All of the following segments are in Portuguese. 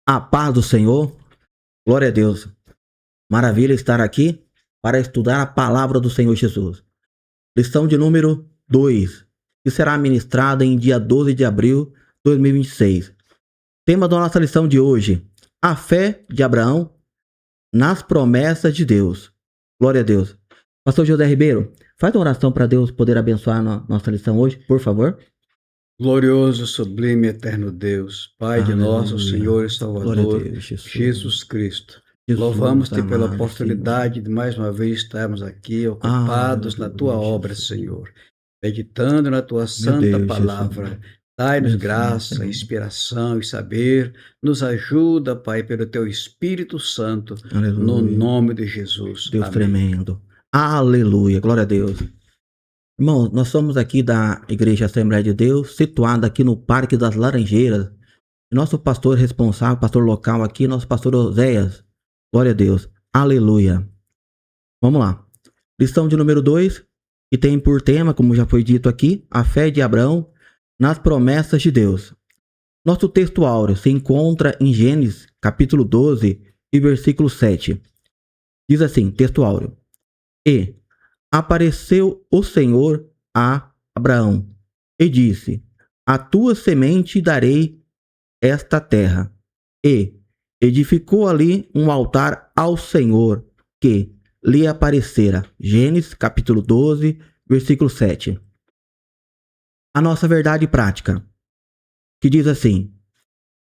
A paz do Senhor, glória a Deus. Maravilha estar aqui para estudar a palavra do Senhor Jesus. Lição de número 2, que será ministrada em dia 12 de abril de 2026. Tema da nossa lição de hoje: a fé de Abraão nas promessas de Deus. Glória a Deus. Pastor José Ribeiro, faz uma oração para Deus poder abençoar nossa lição hoje, por favor. Glorioso, sublime, eterno Deus, Pai de nosso Senhor e Salvador, Deus, Jesus Cristo. Louvamos-te pela oportunidade de mais uma vez estarmos aqui ocupados na Tua obra, Senhor, meditando na Tua santa palavra. Dai-nos graça, inspiração e saber. Nos ajuda, Pai, pelo Teu Espírito Santo, no nome de Jesus. Deus Amém. Tremendo. Aleluia, glória a Deus. Irmãos, nós somos aqui da Igreja Assembleia de Deus, situada aqui no Parque das Laranjeiras. Nosso pastor responsável, pastor local aqui, nosso pastor Oséias. Glória a Deus. Aleluia. Vamos lá. Lição de número 2, que tem por tema, como já foi dito aqui, a fé de Abraão nas promessas de Deus. Nosso texto áureo se encontra em Gênesis, capítulo 12 e versículo 7. Diz assim, texto áureo: E apareceu o Senhor a Abraão e disse: a tua semente darei esta terra. E edificou ali um altar ao Senhor que lhe aparecera. Gênesis capítulo 12, versículo 7. A nossa verdade prática, que diz assim: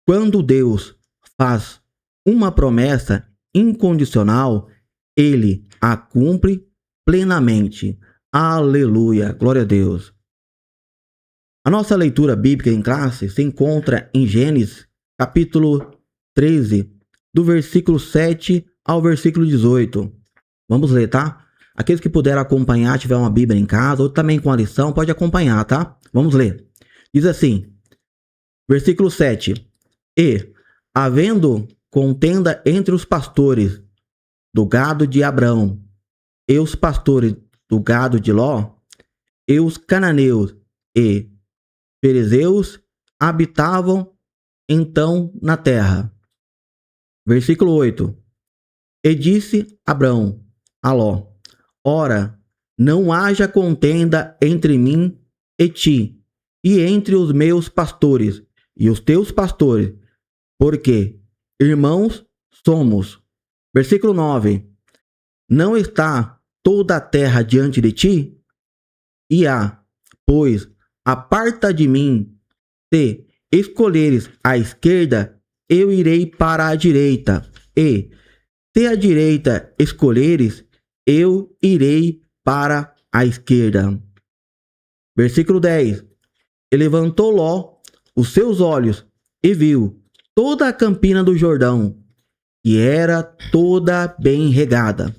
quando Deus faz uma promessa incondicional, Ele a cumpre plenamente. Aleluia, glória a Deus. A nossa leitura bíblica em classe se encontra em Gênesis, capítulo 13, do versículo 7 ao versículo 18. Vamos ler, tá? Aqueles que puderam acompanhar, tiver uma Bíblia em casa, ou também com a lição, pode acompanhar, tá? Vamos ler. Diz assim, versículo 7. E, havendo contenda entre os pastores do gado de Abrão e os pastores do gado de Ló, e os cananeus e ferezeus habitavam então na terra. Versículo 8. E disse Abrão a Ló: ora, não haja contenda entre mim e ti, e entre os meus pastores e os teus pastores, porque irmãos somos. Versículo 9. Não está toda a terra diante de ti? E pois, aparta de mim, se escolheres a esquerda, eu irei para a direita, e se a direita escolheres, eu irei para a esquerda. Versículo 10. E levantou Ló os seus olhos e viu toda a campina do Jordão, que era toda bem regada,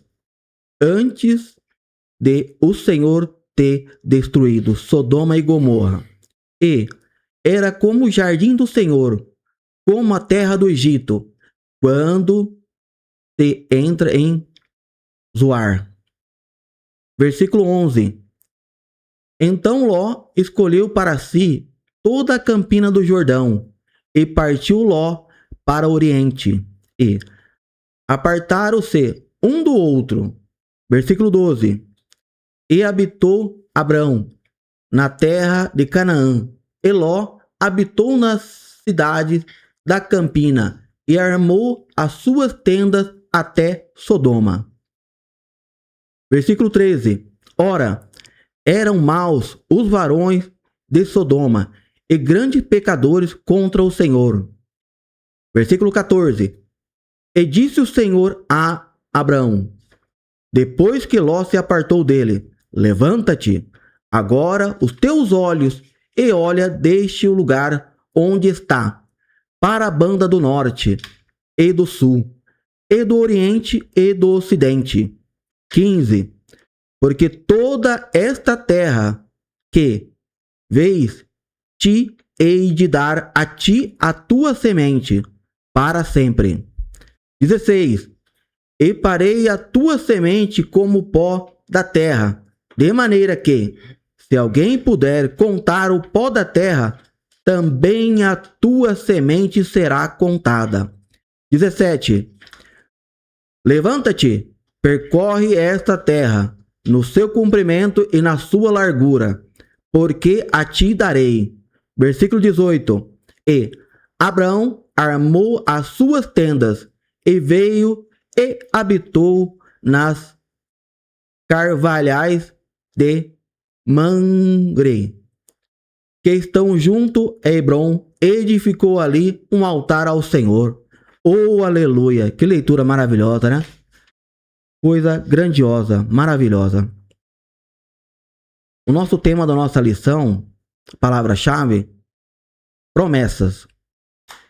antes de o Senhor ter destruído Sodoma e Gomorra. E era como o jardim do Senhor, como a terra do Egito, quando se entra em Zoar. Versículo 11. Então Ló escolheu para si toda a campina do Jordão, e partiu Ló para o oriente, e apartaram-se um do outro. Versículo 12. E habitou Abrão na terra de Canaã, e Ló habitou nas cidades da campina, e armou as suas tendas até Sodoma. Versículo 13. Ora, eram maus os varões de Sodoma, e grandes pecadores contra o Senhor. Versículo 14. E disse o Senhor a Abrão, depois que Ló se apartou dele: levanta-te agora os teus olhos e olha deste o lugar onde está, para a banda do norte e do sul, e do oriente e do ocidente. 15. Porque toda esta terra que vês, te hei de dar a ti a tua semente para sempre. 16. E parei a tua semente como o pó da terra, de maneira que, se alguém puder contar o pó da terra, também a tua semente será contada. 17. Levanta-te, percorre esta terra, no seu comprimento e na sua largura, porque a ti darei. Versículo 18. E Abraão armou as suas tendas e veio e habitou nas carvalhais de Mamre, que estão junto a Hebron, edificou ali um altar ao Senhor. Oh, aleluia! Que leitura maravilhosa, né? Coisa grandiosa, maravilhosa. O nosso tema da nossa lição, palavra-chave, promessas.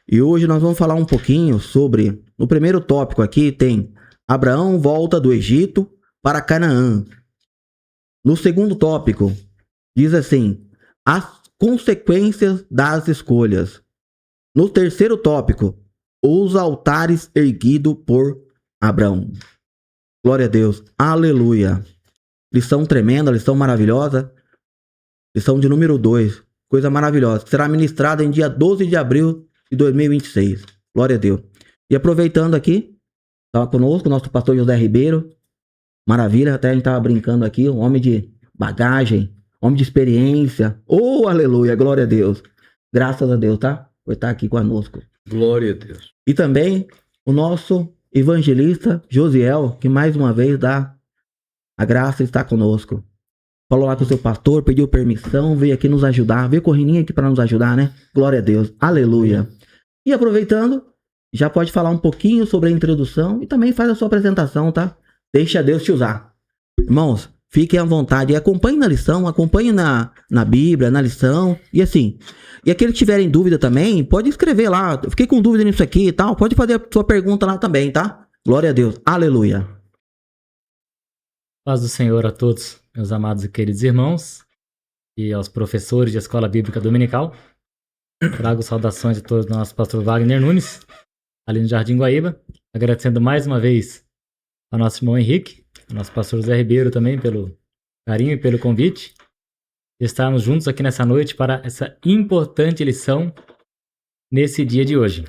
E hoje nós vamos falar um pouquinho sobre, no primeiro tópico aqui tem Abraão volta do Egito para Canaã. No segundo tópico, diz assim, as consequências das escolhas. No terceiro tópico, os altares erguidos por Abraão. Glória a Deus, aleluia. Lição tremenda, lição maravilhosa. Lição de número 2, coisa maravilhosa. Será ministrada em dia 12 de abril de 2026. Glória a Deus. E aproveitando aqui, estava conosco o nosso pastor José Ribeiro. Maravilha, até a gente estava brincando aqui, um homem de bagagem, homem de experiência. Oh, aleluia, glória a Deus. Graças a Deus, tá? Por estar aqui conosco. Glória a Deus. E também o nosso evangelista Josiel, que mais uma vez dá a graça de estar conosco. Falou lá com o seu pastor, pediu permissão, veio aqui nos ajudar, veio correndinho aqui para nos ajudar, né? Glória a Deus, aleluia. E aproveitando, já pode falar um pouquinho sobre a introdução e também faz a sua apresentação, tá? Deixa Deus te usar. Irmãos, fiquem à vontade e acompanhem na lição, acompanhem na Bíblia, na lição, e assim. E aqueles que tiverem dúvida também, pode escrever lá, eu fiquei com dúvida nisso aqui e tal, pode fazer a sua pergunta lá também, tá? Glória a Deus, aleluia. Paz do Senhor a todos, meus amados e queridos irmãos, e aos professores de Escola Bíblica Dominical. Trago saudações a todos do nosso pastor Wagner Nunes, ali no Jardim Guaíba, agradecendo mais uma vez ao nosso irmão Henrique, ao nosso pastor José Ribeiro também pelo carinho e pelo convite de estarmos juntos aqui nessa noite para essa importante lição nesse dia de hoje.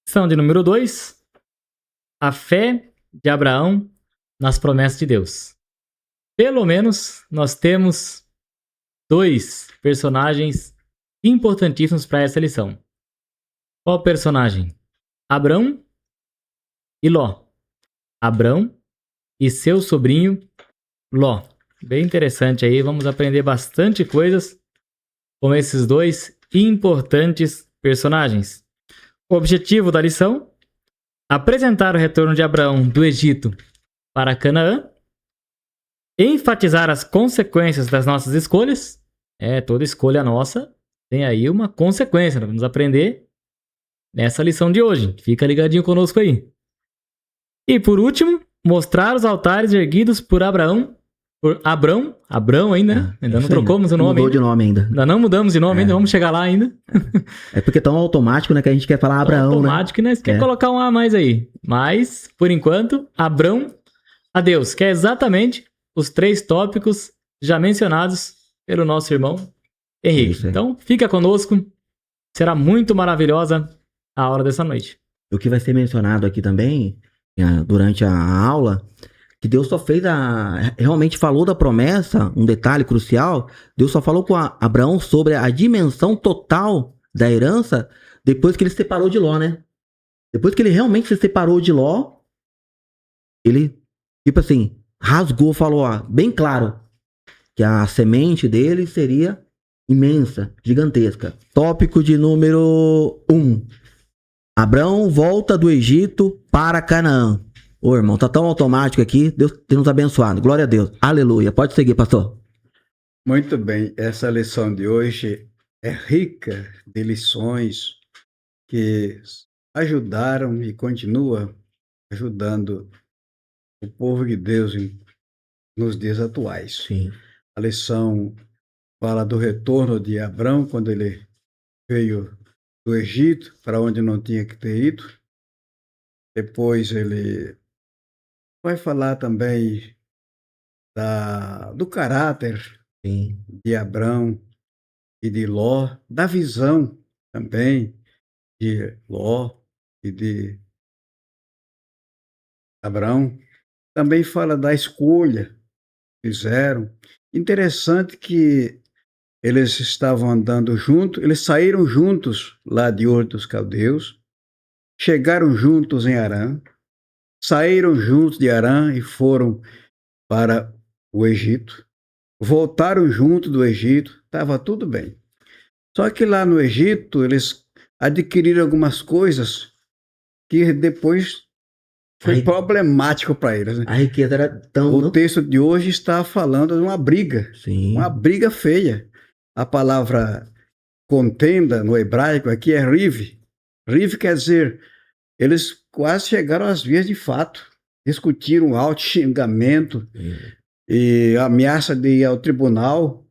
Lição de número 2, a fé de Abraão nas promessas de Deus. Pelo menos nós temos 2 personagens importantíssimos para essa lição. Qual personagem? Abrão e Ló. Abrão e seu sobrinho Ló. Bem interessante aí, vamos aprender bastante coisas com esses 2 importantes personagens. O objetivo da lição: apresentar o retorno de Abraão do Egito para Canaã, enfatizar as consequências das nossas escolhas. Toda escolha nossa tem aí uma consequência, nós vamos aprender nessa lição de hoje. Fica ligadinho conosco aí. E por último, mostrar os altares erguidos por Abraão, Abrão ainda, né? Ainda não trocamos o nome. Mudou de nome ainda. Ainda não mudamos de nome ainda, vamos chegar lá ainda. É porque é tão automático, né, que a gente quer falar Abraão, automático, né? Você quer colocar um A mais aí. Mas, por enquanto, Abrão a Deus, que é exatamente os 3 tópicos já mencionados pelo nosso irmão Henrique. Então, fica conosco. Será muito maravilhosa a hora dessa noite. O que vai ser mencionado aqui também, durante a aula, que Deus só fez realmente falou da promessa, um detalhe crucial, Deus só falou com Abraão sobre a dimensão total da herança depois que ele se separou de Ló, né? Depois que ele realmente se separou de Ló, ele, tipo assim, rasgou, falou, bem claro, que a semente dele seria imensa, gigantesca. Tópico de número 1. Abraão volta do Egito para Canaã. Ô, irmão, tá tão automático aqui. Deus tem nos abençoado. Glória a Deus. Aleluia. Pode seguir, pastor. Muito bem. Essa lição de hoje é rica de lições que ajudaram e continua ajudando o povo de Deus nos dias atuais. Sim. A lição fala do retorno de Abrão quando ele veio do Egito para onde não tinha que ter ido. Depois ele vai falar também do caráter Sim. de Abrão e de Ló, da visão também de Ló e de Abraão. Também fala da escolha que fizeram. Interessante que eles estavam andando juntos, eles saíram juntos lá de Ur dos Caldeus, chegaram juntos em Harã, saíram juntos de Harã e foram para o Egito, voltaram juntos do Egito, estava tudo bem. Só que lá no Egito eles adquiriram algumas coisas que depois foi problemático para eles. Né? A riqueza era tão... O texto de hoje está falando de uma briga, uma briga feia. A palavra contenda no hebraico aqui é riv. Riv quer dizer, eles quase chegaram às vias de fato, discutiram alto xingamento e ameaça de ir ao tribunal,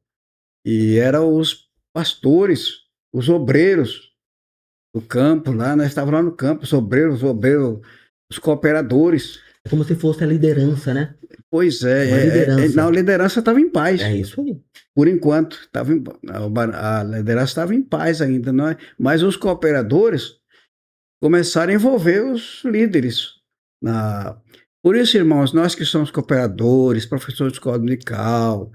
e eram os pastores, os obreiros do campo, lá, nós estávamos lá no campo, os obreiros, os cooperadores. É como se fosse a liderança, né? Pois é, a liderança estava em paz. É isso aí. Por enquanto, a liderança estava em paz ainda, não é? Mas os cooperadores começaram a envolver os líderes. Por isso, irmãos, nós que somos cooperadores, professores de escola dominical,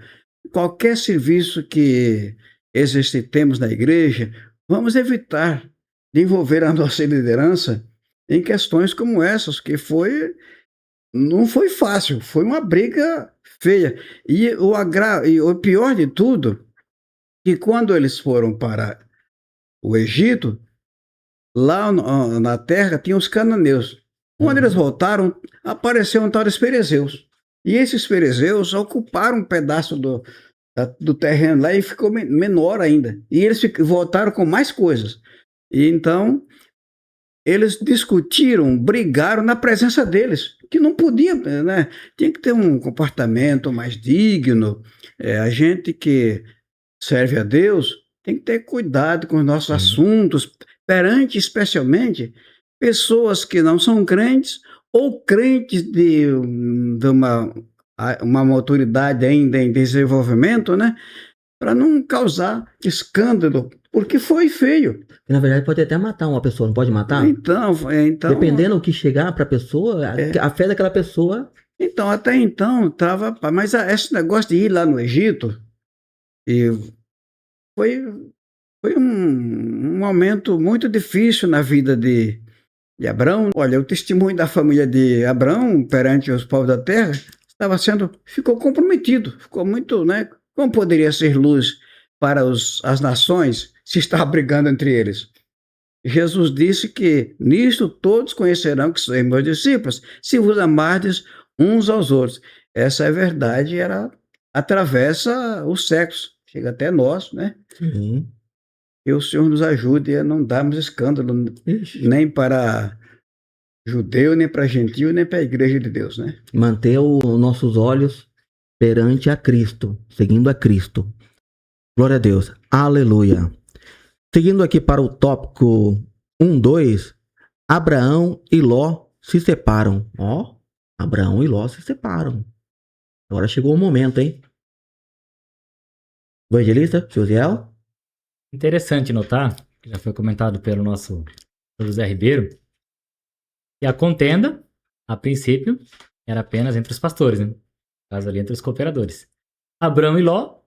qualquer serviço que exercitemos na igreja, vamos evitar de envolver a nossa liderança em questões como essas, que não foi fácil, foi uma briga feia. E o pior de tudo, que quando eles foram para o Egito, lá na terra tinha os cananeus. Quando eles voltaram, apareceu um tal de Perezeus. E esses Perezeus ocuparam um pedaço do terreno lá e ficou menor ainda. E eles voltaram com mais coisas. E então, eles discutiram, brigaram na presença deles, que não podia, né? Tinha que ter um comportamento mais digno. A gente que serve a Deus tem que ter cuidado com os nossos assuntos, perante especialmente pessoas que não são crentes ou crentes de uma maturidade ainda em desenvolvimento, né? Para não causar escândalo, porque foi feio. Na verdade, pode até matar uma pessoa, não pode matar? Então dependendo do que chegar para a pessoa, a fé daquela pessoa... Então, até então, estava... Mas esse negócio de ir lá no Egito, foi um momento muito difícil na vida de Abraão. Olha, o testemunho da família de Abraão perante os povos da terra ficou comprometido, ficou muito, né? Como poderia ser luz para as nações se estar brigando entre eles? Jesus disse que nisto todos conhecerão que sois meus discípulos, se vos amardes uns aos outros. Essa é verdade, atravessa os séculos, chega até nós, né? Que o Senhor nos ajude a não darmos escândalo, nem para judeu, nem para gentil, nem para a igreja de Deus, né? Manter os nossos olhos perante a Cristo, seguindo a Cristo. Glória a Deus. Aleluia. Seguindo aqui para o tópico 1:2, Abraão e Ló se separam. Abraão e Ló se separam. Agora chegou o momento, hein? Evangelista, Josiel? Interessante notar, que já foi comentado pelo nosso José Ribeiro, que a contenda, a princípio, era apenas entre os pastores, né? No caso ali, entre os cooperadores. Abraão e Ló,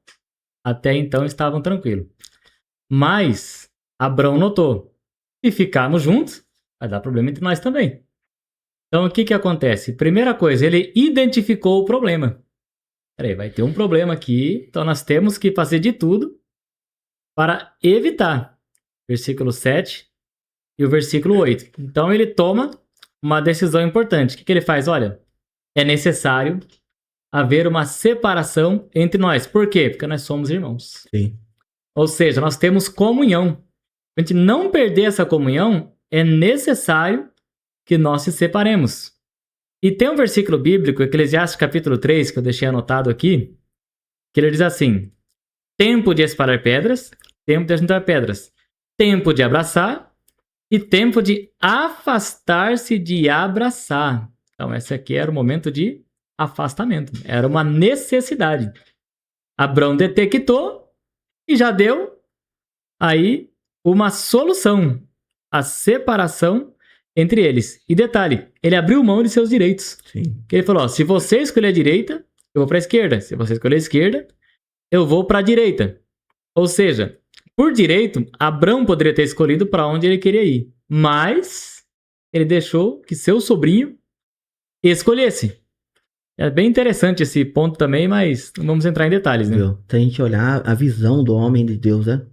até então, estavam tranquilos. Mas Abraão notou, se ficarmos juntos, vai dar problema entre nós também. Então, o que acontece? Primeira coisa, ele identificou o problema. Peraí, vai ter um problema aqui, então nós temos que fazer de tudo para evitar. Versículo 7 e o versículo 8. Então, ele toma uma decisão importante. O que ele faz? Olha, é necessário haver uma separação entre nós. Por quê? Porque nós somos irmãos. Sim. Ou seja, nós temos comunhão. Para a gente não perder essa comunhão, é necessário que nós se separemos. E tem um versículo bíblico, Eclesiastes capítulo 3, que eu deixei anotado aqui, que ele diz assim: tempo de espalhar pedras, tempo de ajuntar pedras, tempo de abraçar e tempo de afastar-se de abraçar. Então, esse aqui era o momento de afastamento. Era uma necessidade. Abraão detectou e já deu aí uma solução. A separação entre eles. E detalhe, ele abriu mão de seus direitos. Sim. Que ele falou, ó, se você escolher a direita, eu vou para a esquerda. Se você escolher a esquerda, eu vou para a direita. Ou seja, por direito, Abrão poderia ter escolhido para onde ele queria ir. Mas ele deixou que seu sobrinho escolhesse. É bem interessante esse ponto também, mas não vamos entrar em detalhes, né? Se a gente olhar a visão do homem de Deus, né?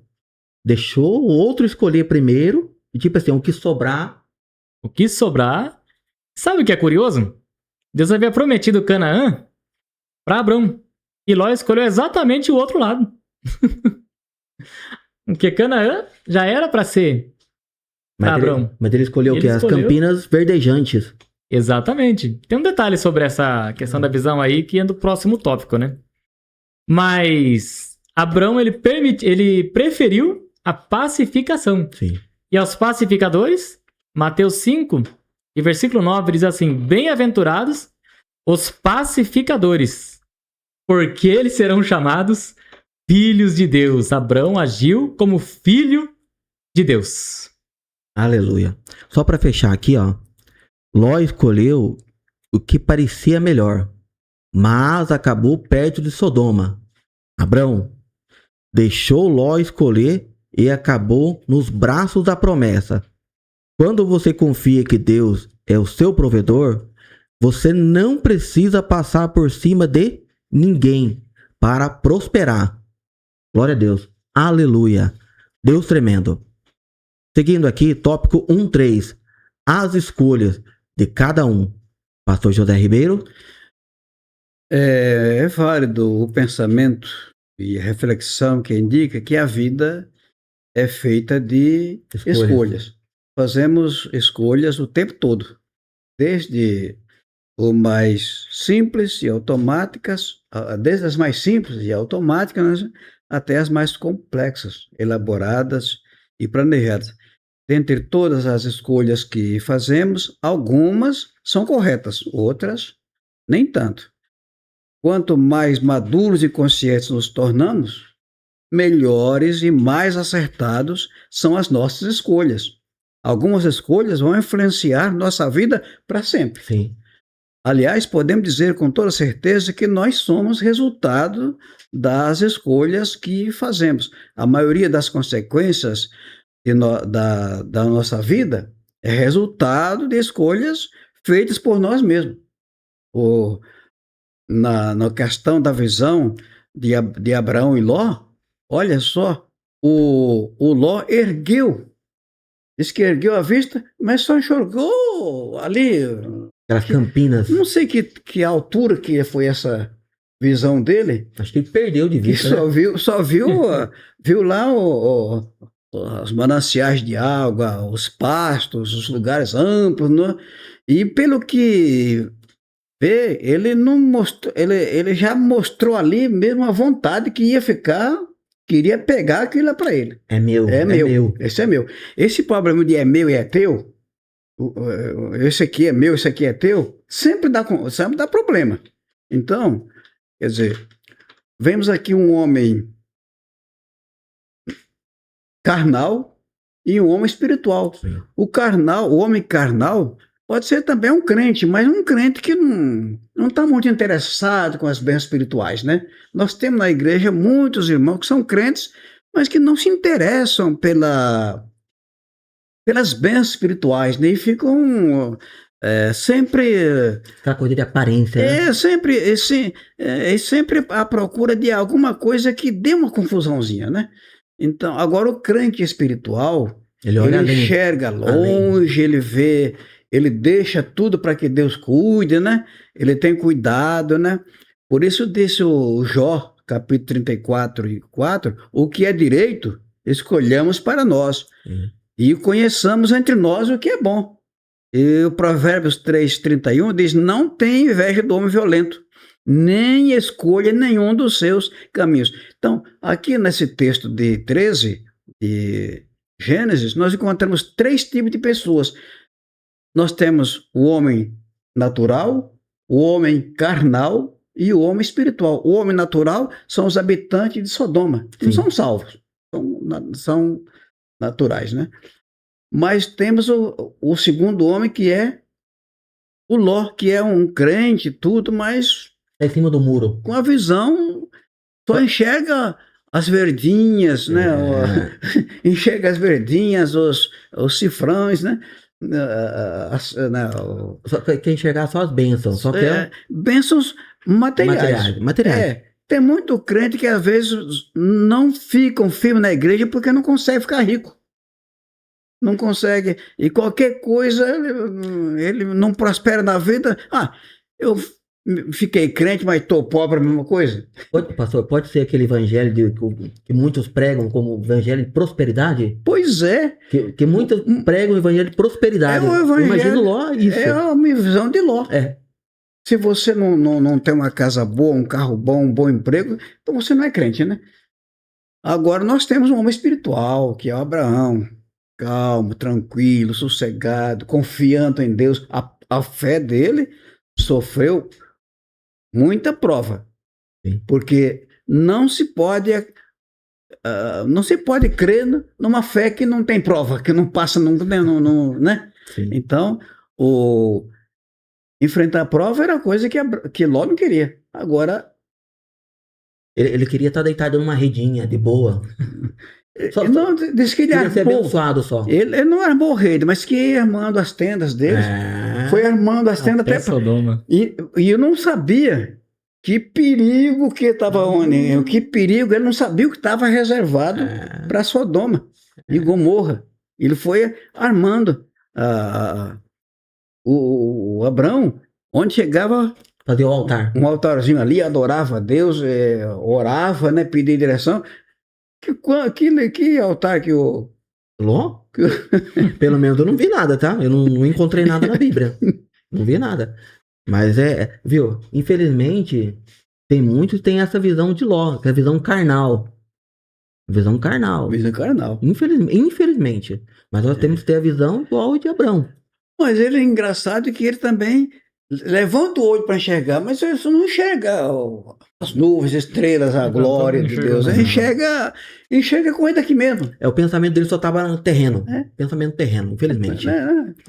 Deixou o outro escolher primeiro e tipo assim, o que sobrar. O que sobrar... Sabe o que é curioso? Deus havia prometido Canaã para Abrão. E Ló escolheu exatamente o outro lado. Porque Canaã já era para ser para Abrão. Mas ele escolheu o quê? As campinas verdejantes. Exatamente. Tem um detalhe sobre essa questão da visão aí que é do próximo tópico, né? Mas Abrão, ele preferiu a pacificação. Sim. E aos pacificadores, Mateus 5, e versículo 9 diz assim, bem-aventurados os pacificadores, porque eles serão chamados filhos de Deus. Abrão agiu como filho de Deus. Aleluia. Só para fechar aqui, ó. Ló escolheu o que parecia melhor, mas acabou perto de Sodoma. Abrão deixou Ló escolher e acabou nos braços da promessa. Quando você confia que Deus é o seu provedor, você não precisa passar por cima de ninguém para prosperar. Glória a Deus. Aleluia. Deus tremendo. Seguindo aqui, tópico 1.3. As escolhas de cada um. Pastor José Ribeiro. É válido o pensamento e a reflexão que indica que a vida é feita de escolhas. Fazemos escolhas o tempo todo, desde o mais simples e automáticas, desde as mais simples e automáticas, até as mais complexas, elaboradas e planejadas. Dentre todas as escolhas que fazemos, algumas são corretas, outras nem tanto. Quanto mais maduros e conscientes nos tornamos, melhores e mais acertados são as nossas escolhas. Algumas escolhas vão influenciar nossa vida para sempre. Sim. Aliás, podemos dizer com toda certeza que nós somos resultado das escolhas que fazemos. A maioria das consequências da nossa vida é resultado de escolhas feitas por nós mesmos. Na questão da visão de Abraão e Ló, olha só, o Ló diz que ergueu a vista, mas só enxergou ali. Aquelas campinas. Não sei que altura que foi essa visão dele. Acho que ele perdeu de vista. Só viu lá os mananciais de água, os pastos, os lugares amplos, né? E pelo que vê, ele não mostrou, ele já mostrou ali mesmo a vontade que ia ficar, queria pegar aquilo lá para ele. É meu. Esse é meu. Esse problema de é meu e é teu, esse aqui é meu, esse aqui é teu, sempre dá problema. Então, quer dizer, vemos aqui um homem carnal e um homem espiritual. Sim. O homem carnal pode ser também um crente, mas um crente que não está muito interessado com as bênçãos espirituais, né? Nós temos na igreja muitos irmãos que são crentes, mas que não se interessam pelas bênçãos espirituais, né? E ficam sempre... Aquela coisa de aparência, né? Sempre à procura de alguma coisa que dê uma confusãozinha, né? Então, agora o crente espiritual, ele enxerga longe, ele vê, ele deixa tudo para que Deus cuide, né? Ele tem cuidado, né? Por isso disse o Jó, capítulo 34:4, o que é direito, escolhamos para nós. E conheçamos entre nós o que é bom. E o Provérbios 3:31 diz, não tem inveja do homem violento, nem escolha nenhum dos seus caminhos. Então, aqui nesse texto de 13, de Gênesis, nós encontramos 3 tipos de pessoas. Nós temos o homem natural, o homem carnal e o homem espiritual. O homem natural são os habitantes de Sodoma, que não são salvos, são naturais, né? Mas temos o segundo homem, que é o Ló, que é um crente, tudo, mas... É em cima do muro. Com a visão, só enxerga as verdinhas, né? Enxerga as verdinhas, os cifrões, né? Só quer enxergar só as bênçãos. Só quer... bênçãos materiais. Materiais. Tem muito crente que às vezes não ficam firmes na igreja porque não consegue ficar rico. Não consegue. E qualquer coisa, ele não prospera na vida. Eu fiquei crente, mas estou pobre, a mesma coisa. Pastor, pode ser aquele evangelho que muitos pregam como evangelho de prosperidade? Pois é. Que muitos pregam o evangelho de prosperidade. Imagina Ló isso. É uma visão de Ló. Se você não tem uma casa boa, um carro bom, um bom emprego, então você não é crente, né? Agora nós temos um homem espiritual, que é o Abraão. Calmo, tranquilo, sossegado, confiando em Deus. A fé dele sofreu muita prova. Sim. Porque não se pode crer numa fé que não tem prova, que não passa, né? Sim. Então, enfrentar a prova era coisa que Ló não queria. Agora... Ele queria estar deitado numa redinha, de boa. Não, diz que ele armou, ser abençoado só. Ele não armou rede, mas que ia armando as tendas deles. Foi armando as tendas até Sodoma. E eu não sabia que perigo que estava onde. Que perigo, ele não sabia o que estava reservado para Sodoma e Gomorra. Ele foi armando o Abrão, onde chegava. Fazia o altar. Um altarzinho ali, adorava a Deus, orava, né, pedia direção. Que altar que o... Ló? Pelo menos eu não vi nada, tá? Eu não encontrei nada na Bíblia. Não vi nada. Mas viu? Infelizmente, tem muitos que têm essa visão de Ló, que é a visão carnal. Visão carnal. Infelizmente. Mas nós temos que ter a visão igual de Abrão. Mas ele é engraçado que ele também levanta o olho para enxergar, mas ele não enxerga as nuvens, estrelas, a glória de Deus. Ele enxerga com ele daqui mesmo. O pensamento dele só estava no terreno. Pensamento terreno, infelizmente.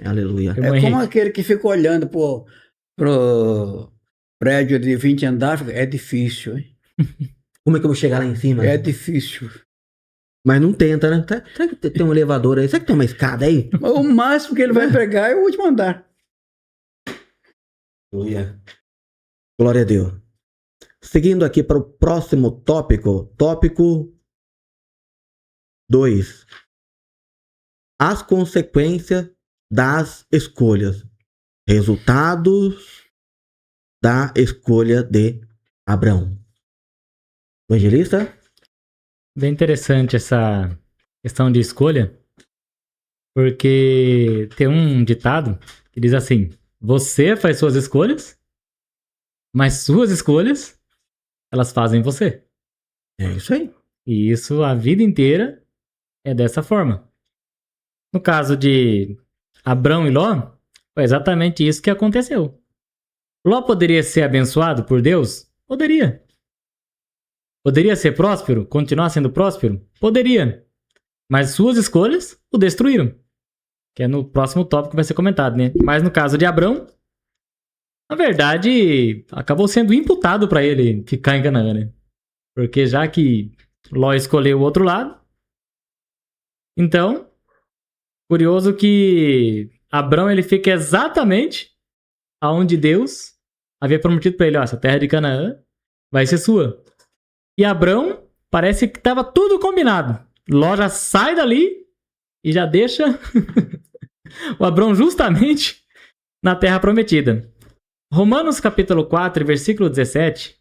Aleluia. É como aquele que fica olhando pro prédio de 20 andares. É difícil, hein? Como é que eu vou chegar lá em cima? É difícil. Mas não tenta, né? Será que tem um elevador aí? Será que tem uma escada aí? O máximo que ele vai pegar é o último andar. Glória a Deus. Seguindo aqui para o próximo tópico. Tópico 2. As consequências das escolhas. Resultados da escolha de Abrão. Evangelista? Bem interessante essa questão de escolha, porque tem um ditado que diz assim: você faz suas escolhas, mas suas escolhas, elas fazem você. É isso aí. E isso a vida inteira é dessa forma. No caso de Abrão e Ló, foi exatamente isso que aconteceu. Ló poderia ser abençoado por Deus? Poderia. Poderia ser próspero? Continuar sendo próspero? Poderia. Mas suas escolhas o destruíram. Que é no próximo tópico que vai ser comentado, né? Mas no caso de Abrão, na verdade, acabou sendo imputado para ele ficar em Canaã, né? Porque já que Ló escolheu o outro lado, então, curioso que Abrão ele fica exatamente aonde Deus havia prometido para ele: ó, essa terra de Canaã vai ser sua. E Abrão parece que estava tudo combinado. Ló já sai dali e já deixa o Abrão justamente na terra prometida. Romanos capítulo 4, versículo 17,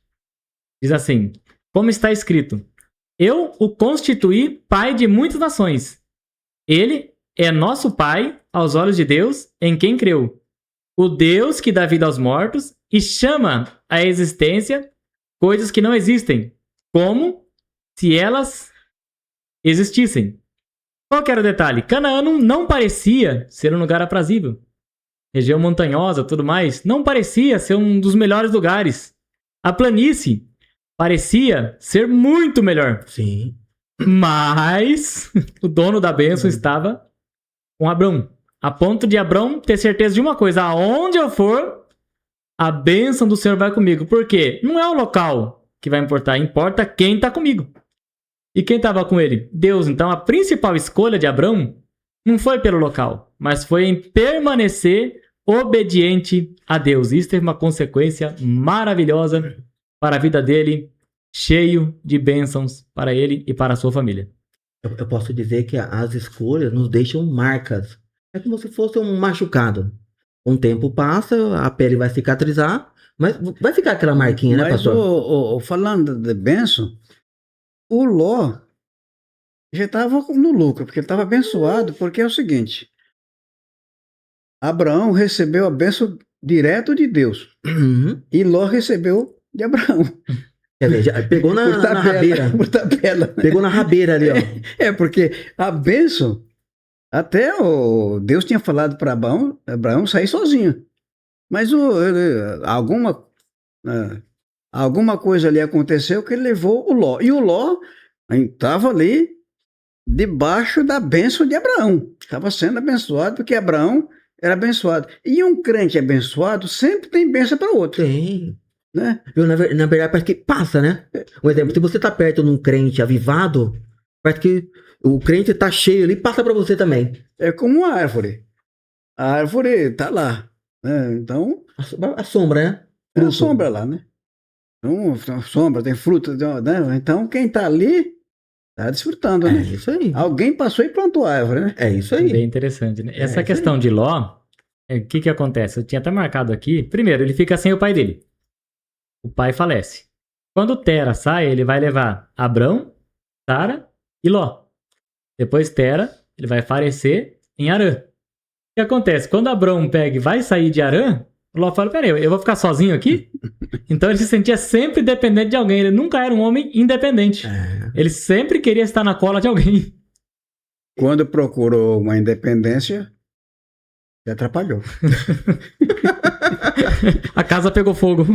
diz assim: como está escrito, eu o constituí pai de muitas nações. Ele é nosso pai aos olhos de Deus, em quem creu. O Deus que dá vida aos mortos e chama à existência coisas que não existem, como se elas existissem. Qual que era o detalhe? Canaã não parecia ser um lugar aprazível. Região montanhosa, tudo mais, não parecia ser um dos melhores lugares. A planície parecia ser muito melhor. Sim. Mas o dono da bênção estava com Abrão. A ponto de Abrão ter certeza de uma coisa: aonde eu for, a bênção do Senhor vai comigo. Por quê? Não é o local que vai importar, importa quem está comigo. E quem estava com ele? Deus. Então a principal escolha de Abrão não foi pelo local, mas foi em permanecer obediente a Deus. Isso teve uma consequência maravilhosa para a vida dele, cheio de bênçãos para ele e para a sua família. Eu posso dizer que as escolhas nos deixam marcas. É como se fosse um machucado. Um tempo passa, a pele vai cicatrizar, mas vai ficar aquela marquinha, né, pastor? Falando de bênção, o Ló já estava no lucro, porque ele estava abençoado, porque é o seguinte: Abraão recebeu a bênção direto de Deus. Uhum. E Ló recebeu de Abraão. Quer dizer, já pegou na rabeira. Por tabela. Pegou na rabeira ali, ó. Porque a bênção, até Deus tinha falado para Abraão sair sozinho. Mas alguma coisa ali aconteceu que ele levou o Ló. E o Ló estava ali debaixo da bênção de Abraão. Estava sendo abençoado porque Abraão era abençoado. E um crente abençoado sempre tem bênção para o outro. Tem. Né? Na verdade, parece que passa, né? Um exemplo, se você tá perto de um crente avivado, parece que o crente tá cheio ali, passa para você também. É como uma árvore. A árvore tá lá. Né? Então... A sombra, né? É a sombra lá, né? Então, a sombra, tem fruta, né? Então quem tá ali tá desfrutando, né? É isso aí. Alguém passou e plantou a árvore, né? É isso aí. Bem interessante, né? Essa questão de Ló, o que acontece? Eu tinha até marcado aqui. Primeiro, ele fica sem o pai dele. O pai falece. Quando Tera sai, ele vai levar Abrão, Sara e Ló. Depois Tera, ele vai falecer em Harã. O que acontece? Quando Abrão pega e vai sair de Harã, o Ló fala: peraí, eu vou ficar sozinho aqui? Então ele se sentia sempre dependente de alguém. Ele nunca era um homem independente. Ele sempre queria estar na cola de alguém. Quando procurou uma independência, se atrapalhou. A casa pegou fogo.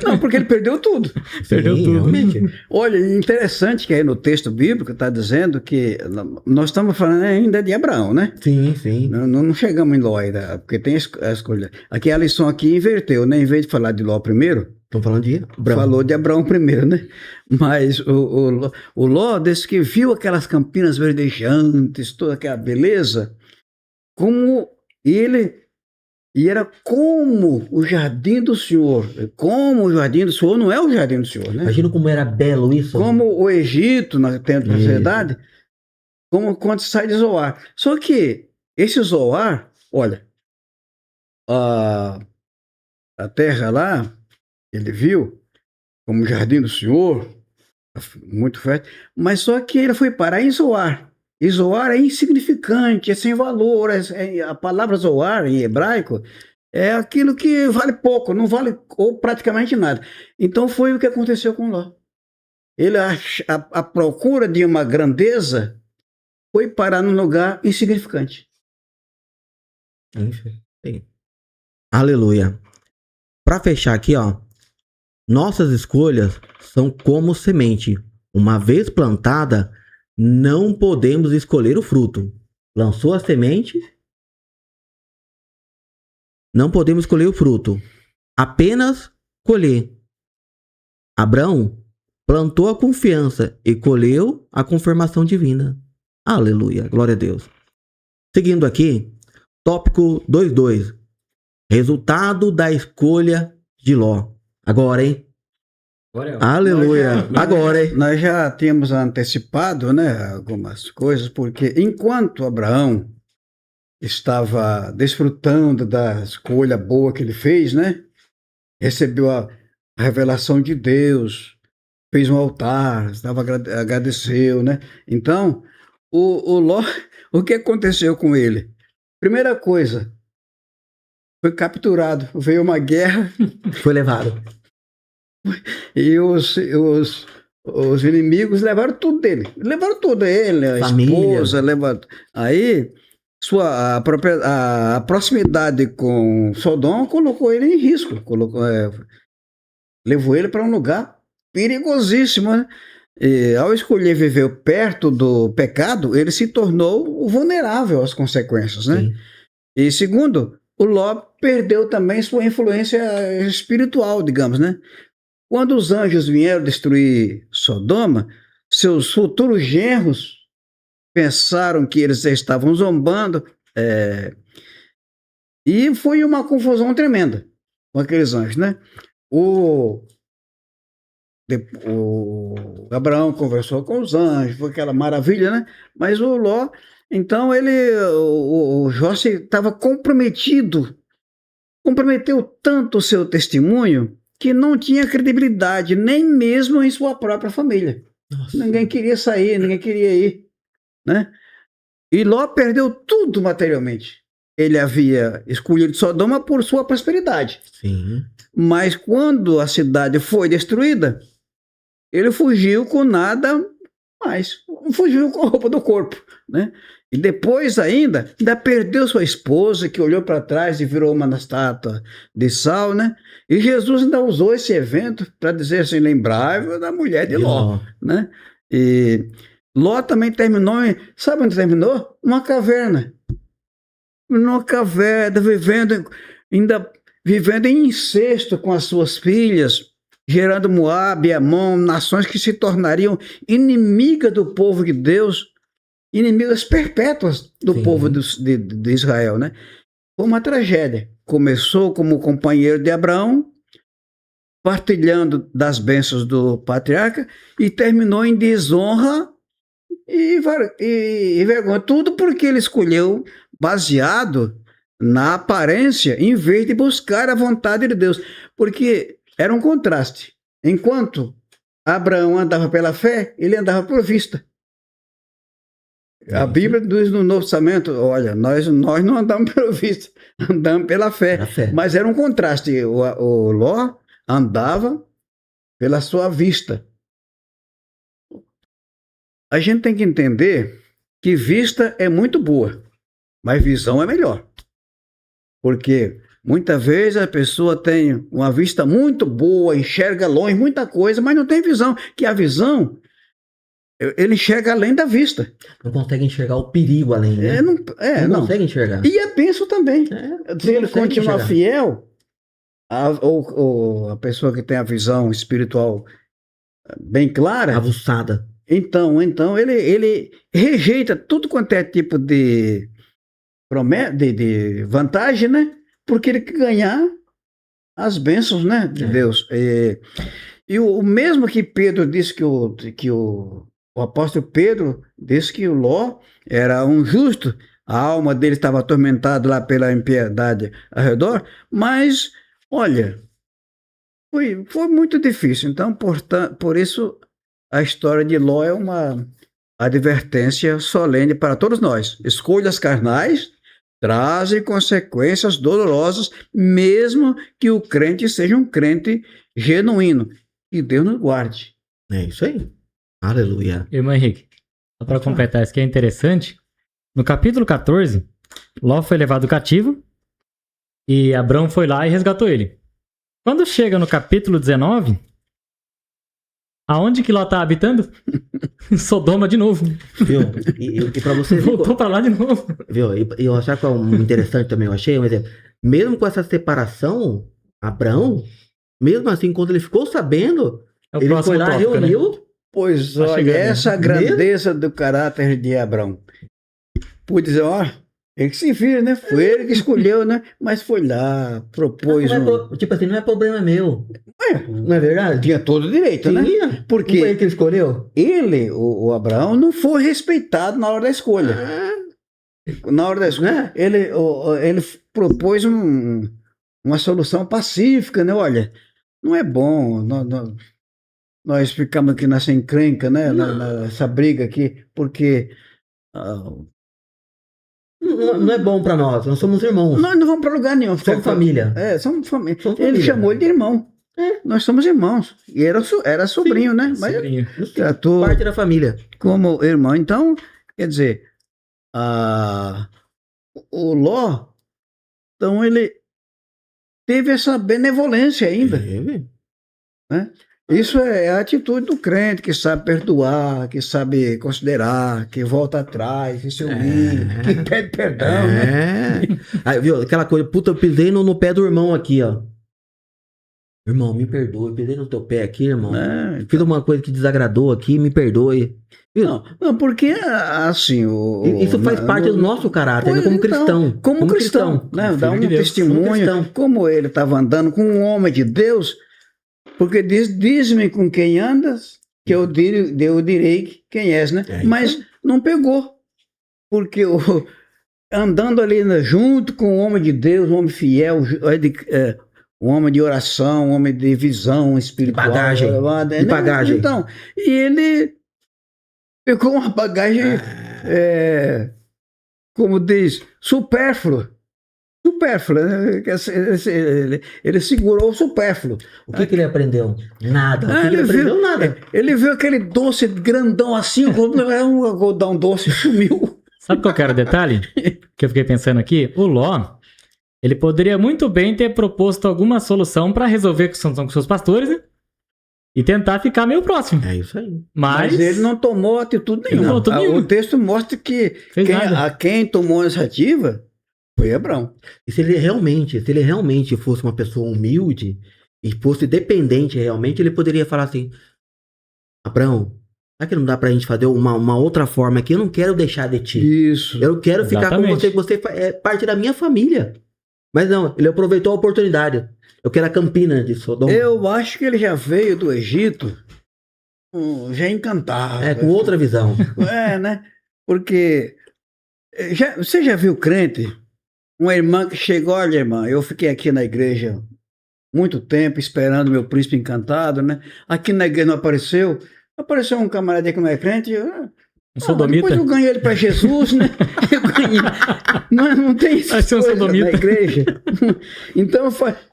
Não, porque ele perdeu tudo. Perdeu tudo. Realmente. Olha, interessante que aí no texto bíblico está dizendo que nós estamos falando ainda de Abraão, né? Sim. Não chegamos em Ló ainda, porque tem a escolha. Aqui a lição aqui inverteu, né? Em vez de falar de Ló primeiro, estão falando de Abraão. Falou de Abraão primeiro, né? Mas o Ló, desde que viu aquelas campinas verdejantes, toda aquela beleza, como ele... E era como o jardim do Senhor. Como o jardim do Senhor não é o jardim do Senhor, né? Imagina como era belo isso. Como o Egito, na sociedade, como quando sai de Zoar. Só que esse Zoar, olha, a terra lá, ele viu como o jardim do Senhor, muito fértil, mas só que ele foi parar em Zoar. E Zoar é insignificante, é sem valor. A palavra Zoar, em hebraico, é aquilo que vale pouco, não vale ou praticamente nada. Então foi o que aconteceu com Ló. Ele, a procura de uma grandeza, foi parar num lugar insignificante. Sim. Aleluia. Para fechar aqui, ó, nossas escolhas são como semente. Uma vez plantada, não podemos escolher o fruto. Lançou a semente, não podemos escolher o fruto. Apenas colher. Abraão plantou a confiança e colheu a confirmação divina. Aleluia, glória a Deus. Seguindo aqui, tópico 2.2. Resultado da escolha de Ló. Agora, hein? Aleluia. Agora, hein? Nós já tínhamos antecipado, né, algumas coisas, porque enquanto Abraão estava desfrutando da escolha boa que ele fez, né, recebeu a revelação de Deus, fez um altar, agradeceu, né? Então, o Ló, o que aconteceu com ele? Primeira coisa, foi capturado, veio uma guerra, foi levado. E os inimigos levaram tudo dele. Levaram tudo ele, a esposa, levaram. Aí, a proximidade com Sodoma colocou ele em risco. Levou ele para um lugar perigosíssimo, né? E, ao escolher viver perto do pecado, ele se tornou vulnerável às consequências, né? Sim. E segundo, o Ló perdeu também sua influência espiritual, digamos, né? Quando os anjos vieram destruir Sodoma, seus futuros genros pensaram que eles estavam zombando, e foi uma confusão tremenda com aqueles anjos, né? O Abraão conversou com os anjos, foi aquela maravilha, né? Mas o Ló, então o Jó estava comprometido, comprometeu tanto o seu testemunho que não tinha credibilidade, nem mesmo em sua própria família. Nossa. Ninguém queria sair, ninguém queria ir, né? E Ló perdeu tudo materialmente. Ele havia escolhido Sodoma por sua prosperidade. Sim. Mas quando a cidade foi destruída, ele fugiu com nada mais. Fugiu com a roupa do corpo, né? E depois ainda perdeu sua esposa, que olhou para trás e virou uma estátua de sal, né? E Jesus ainda usou esse evento para dizer assim, lembrai-vos da mulher de Ló, né? E Ló também terminou, sabe onde terminou? Numa caverna. Numa caverna, vivendo em incesto com as suas filhas, gerando Moabe e Amon, nações que se tornariam inimigas do povo de Deus, inimigas perpétuas do Sim. povo de Israel, né? Foi uma tragédia. Começou como companheiro de Abraão, partilhando das bênçãos do patriarca, e terminou em desonra e vergonha. Tudo porque ele escolheu baseado na aparência, em vez de buscar a vontade de Deus. Porque era um contraste. Enquanto Abraão andava pela fé, ele andava por vista. A Bíblia diz no Novo Testamento, olha, nós não andamos pela vista, andamos pela fé. Mas era um contraste. O Ló andava pela sua vista. A gente tem que entender que vista é muito boa, mas visão é melhor. Porque muitas vezes a pessoa tem uma vista muito boa, enxerga longe muita coisa, mas não tem visão. Que a visão, ele enxerga além da vista. Não consegue enxergar o perigo além, né? Não consegue enxergar. E a bênção também. Se ele continuar fiel, a pessoa que tem a visão espiritual bem clara... Aguçada. Então ele rejeita tudo quanto é tipo de vantagem, né? Porque ele quer ganhar as bênçãos, né, de Deus. E o mesmo que Pedro disse que o apóstolo Pedro disse que o Ló era um justo, a alma dele estava atormentada lá pela impiedade ao redor, mas, olha, foi muito difícil. Então, por isso, a história de Ló é uma advertência solene para todos nós. Escolhas carnais trazem consequências dolorosas, mesmo que o crente seja um crente genuíno. Que Deus nos guarde. É isso aí. Aleluia. Irmão Henrique, só para completar isso que é interessante, no capítulo 14, Ló foi levado cativo e Abrão foi lá e resgatou ele. Quando chega no capítulo 19, aonde que Ló tá habitando? Sodoma de novo. Viu? E pra você... Voltou pra lá de novo. Viu? E eu achava que é interessante também, eu achei um exemplo. Mesmo com essa separação, Abraão, mesmo assim, quando ele ficou sabendo, ele foi lá, tópico, reuniu... Né? Pois olha, essa a grandeza do caráter de Abraão. Pude dizer, ó, ele que se vira, né? Foi ele que escolheu, né? Mas foi lá, propôs tipo assim, não é problema meu. Não é verdade? Tinha todo o direito, né? Porque não foi ele que escolheu? Ele, o Abraão, não foi respeitado na hora da escolha. Na hora da escolha, ele propôs uma solução pacífica, né? Olha, não é bom nós ficamos aqui nessa encrenca, né? Nessa briga aqui, porque... Não é bom pra nós somos irmãos. Nós não vamos pra lugar nenhum. Somos família. Somos família. Ele chamou ele de irmão. Nós somos irmãos. E era sobrinho, sim, né? Mas sobrinho. Tratou parte da família. Como irmão. Então, quer dizer, o Ló, então ele teve essa benevolência ainda. Né? Isso é a atitude do crente que sabe perdoar, que sabe considerar, que volta atrás, que se humilha, que pede perdão. Né? Aí, viu, aquela coisa, puta, eu pisei no pé do irmão aqui, ó. Irmão, me perdoe, eu pisei no teu pé aqui, irmão. Fiz uma coisa que desagradou aqui, me perdoe. Não, porque assim... Isso faz parte do nosso caráter, né? Como cristão. Como cristão, né? Dá um testemunho, como ele estava andando com um homem de Deus, porque diz-me com quem andas, que eu direi quem és, né? Mas não pegou, porque andando ali junto com o homem de Deus, um homem fiel, um homem de oração, um homem de visão espiritual. De bagagem. Então, e ele pegou uma bagagem, como diz, supérflua. Né? Ele segurou o supérfluo. O que ele aprendeu? Nada. Ele aprendeu nada. Ele viu aquele doce grandão assim, um algodão doce, sumiu. Sabe qual que era o detalhe que eu fiquei pensando aqui? O Ló, ele poderia muito bem ter proposto alguma solução para resolver com seus pastores, né? E tentar ficar meio próximo. É isso aí. Mas ele não tomou atitude nenhuma. O texto mostra que quem tomou a iniciativa foi Abrão. E se ele realmente fosse uma pessoa humilde e fosse dependente realmente, ele poderia falar assim: Abrão, será que não dá pra gente fazer uma outra forma aqui? Eu não quero deixar de ti. Isso. Eu quero ficar com você é parte da minha família. Mas não, ele aproveitou a oportunidade. Eu quero a Campina de Sodoma. Eu acho que ele já veio do Egito já encantado. Com outra visão. Né? Porque você já viu crente? Uma irmã que chegou, olha, irmã, eu fiquei aqui na igreja muito tempo esperando meu príncipe encantado, né? Aqui na igreja não apareceu. Apareceu um camarada que não é crente. Depois eu ganhei ele para Jesus, né? Eu ganhei. Não tem isso na igreja. Então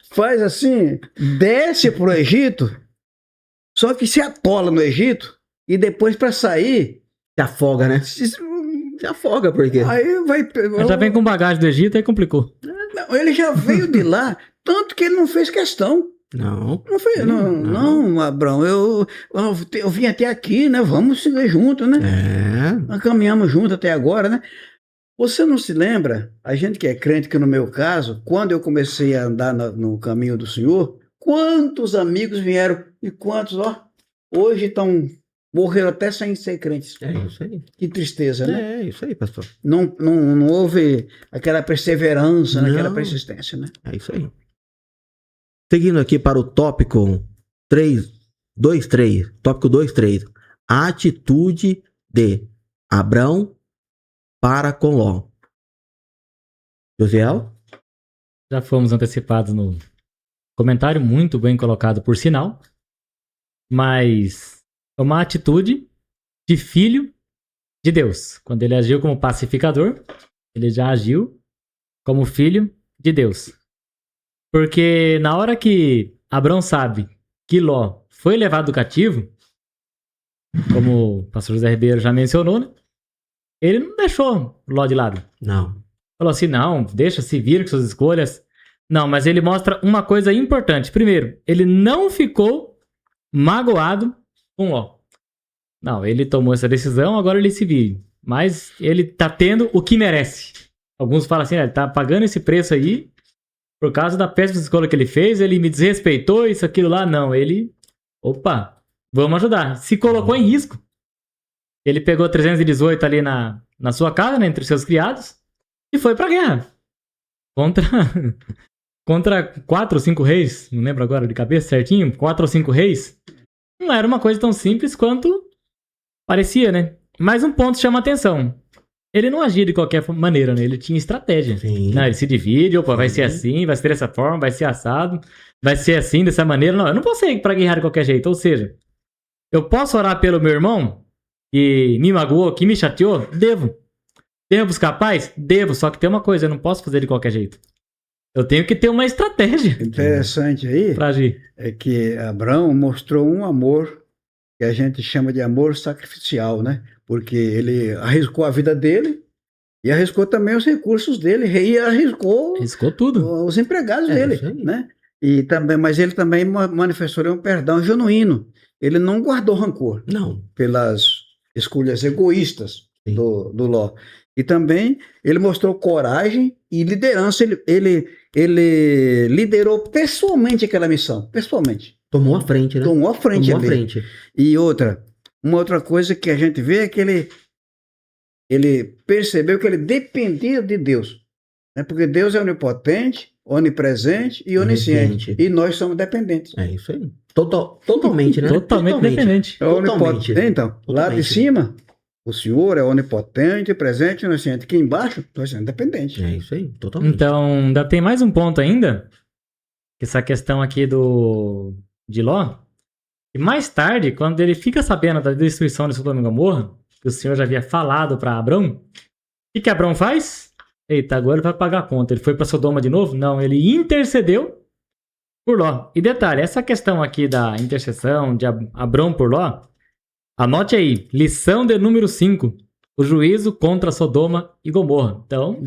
faz assim, desce pro Egito, só que se atola no Egito e depois para sair se afoga, né? Se afoga, por quê? Aí vai. Ele já vem com bagagem do Egito, aí complicou. Não, ele já veio de lá, tanto que ele não fez questão. Não foi, não, Abrão, eu vim até aqui, né? Vamos seguir junto, né? Nós caminhamos junto até agora, né? Você não se lembra, a gente que é crente, que no meu caso, quando eu comecei a andar no caminho do Senhor, quantos amigos vieram e quantos, hoje morreram até sem ser crentes. É isso aí. Que tristeza, né? É isso aí, pastor. Não houve aquela perseverança, aquela persistência, né? É isso aí. Seguindo aqui para o tópico 2.3. Tópico 2.3. A atitude de Abrão para com Ló. Josiel? Já fomos antecipados no comentário, muito bem colocado por sinal. Mas é uma atitude de filho de Deus. Quando ele agiu como pacificador, ele já agiu como filho de Deus. Porque na hora que Abrão sabe que Ló foi levado cativo, como o pastor José Ribeiro já mencionou, né? Ele não deixou Ló de lado. Não. Falou assim, não, deixa, se vira com suas escolhas. Não, mas ele mostra uma coisa importante. Primeiro, ele não ficou magoado com Ló. Não, ele tomou essa decisão, agora ele se vire. Mas ele tá tendo o que merece. Alguns falam assim, ele tá pagando esse preço aí por causa da péssima escolha que ele fez, ele me desrespeitou, isso, aquilo lá. Não, ele... Opa, vamos ajudar. Se colocou em risco. Ele pegou 318 ali na sua casa, né, entre seus criados, e foi pra guerra. Contra 4 ou 5 reis, não lembro agora de cabeça certinho, 4 ou 5 reis. Não era uma coisa tão simples quanto parecia, né? Mas um ponto chama a atenção. Ele não agia de qualquer maneira, né? Ele tinha estratégia. Não, ele se divide, vai ser assim, vai ser dessa forma, vai ser assado, vai ser assim, dessa maneira. Não, eu não posso ir pra guerrear de qualquer jeito. Ou seja, eu posso orar pelo meu irmão, que me magoou, que me chateou? Devo. Devo buscar paz? Devo, só que tem uma coisa, eu não posso fazer de qualquer jeito. Eu tenho que ter uma estratégia. Interessante aí pra agir. É que Abrão mostrou um amor que a gente chama de amor sacrificial, né? Porque ele arriscou a vida dele e arriscou também os recursos dele e arriscou tudo. Os empregados dele, né? Mas ele também manifestou um perdão genuíno. Ele não guardou rancor. Não. Pelas escolhas egoístas do Ló. E também ele mostrou coragem e liderança. Ele liderou pessoalmente aquela missão. Pessoalmente. Tomou a frente, né? Tomou a frente. Tomou a frente. E uma outra coisa que a gente vê é que ele percebeu que ele dependia de Deus. Né? Porque Deus é onipotente, onipresente e onisciente. E nós somos dependentes. É isso aí. Totalmente, né? Totalmente dependente. Então, lá de cima, o Senhor é onipotente, presente e onisciente. Aqui embaixo, nós somos dependentes. É isso aí, totalmente. Então, ainda tem mais um ponto ainda. Essa questão aqui de Ló. E mais tarde, quando ele fica sabendo da destruição de Sodoma e Gomorra, que o Senhor já havia falado para Abrão, o que Abrão faz? Eita, agora ele vai pagar a conta. Ele foi para Sodoma de novo? Não, ele intercedeu por Ló. E detalhe, essa questão aqui da intercessão de Abrão por Ló, anote aí, lição de número 5, o juízo contra Sodoma e Gomorra. Então,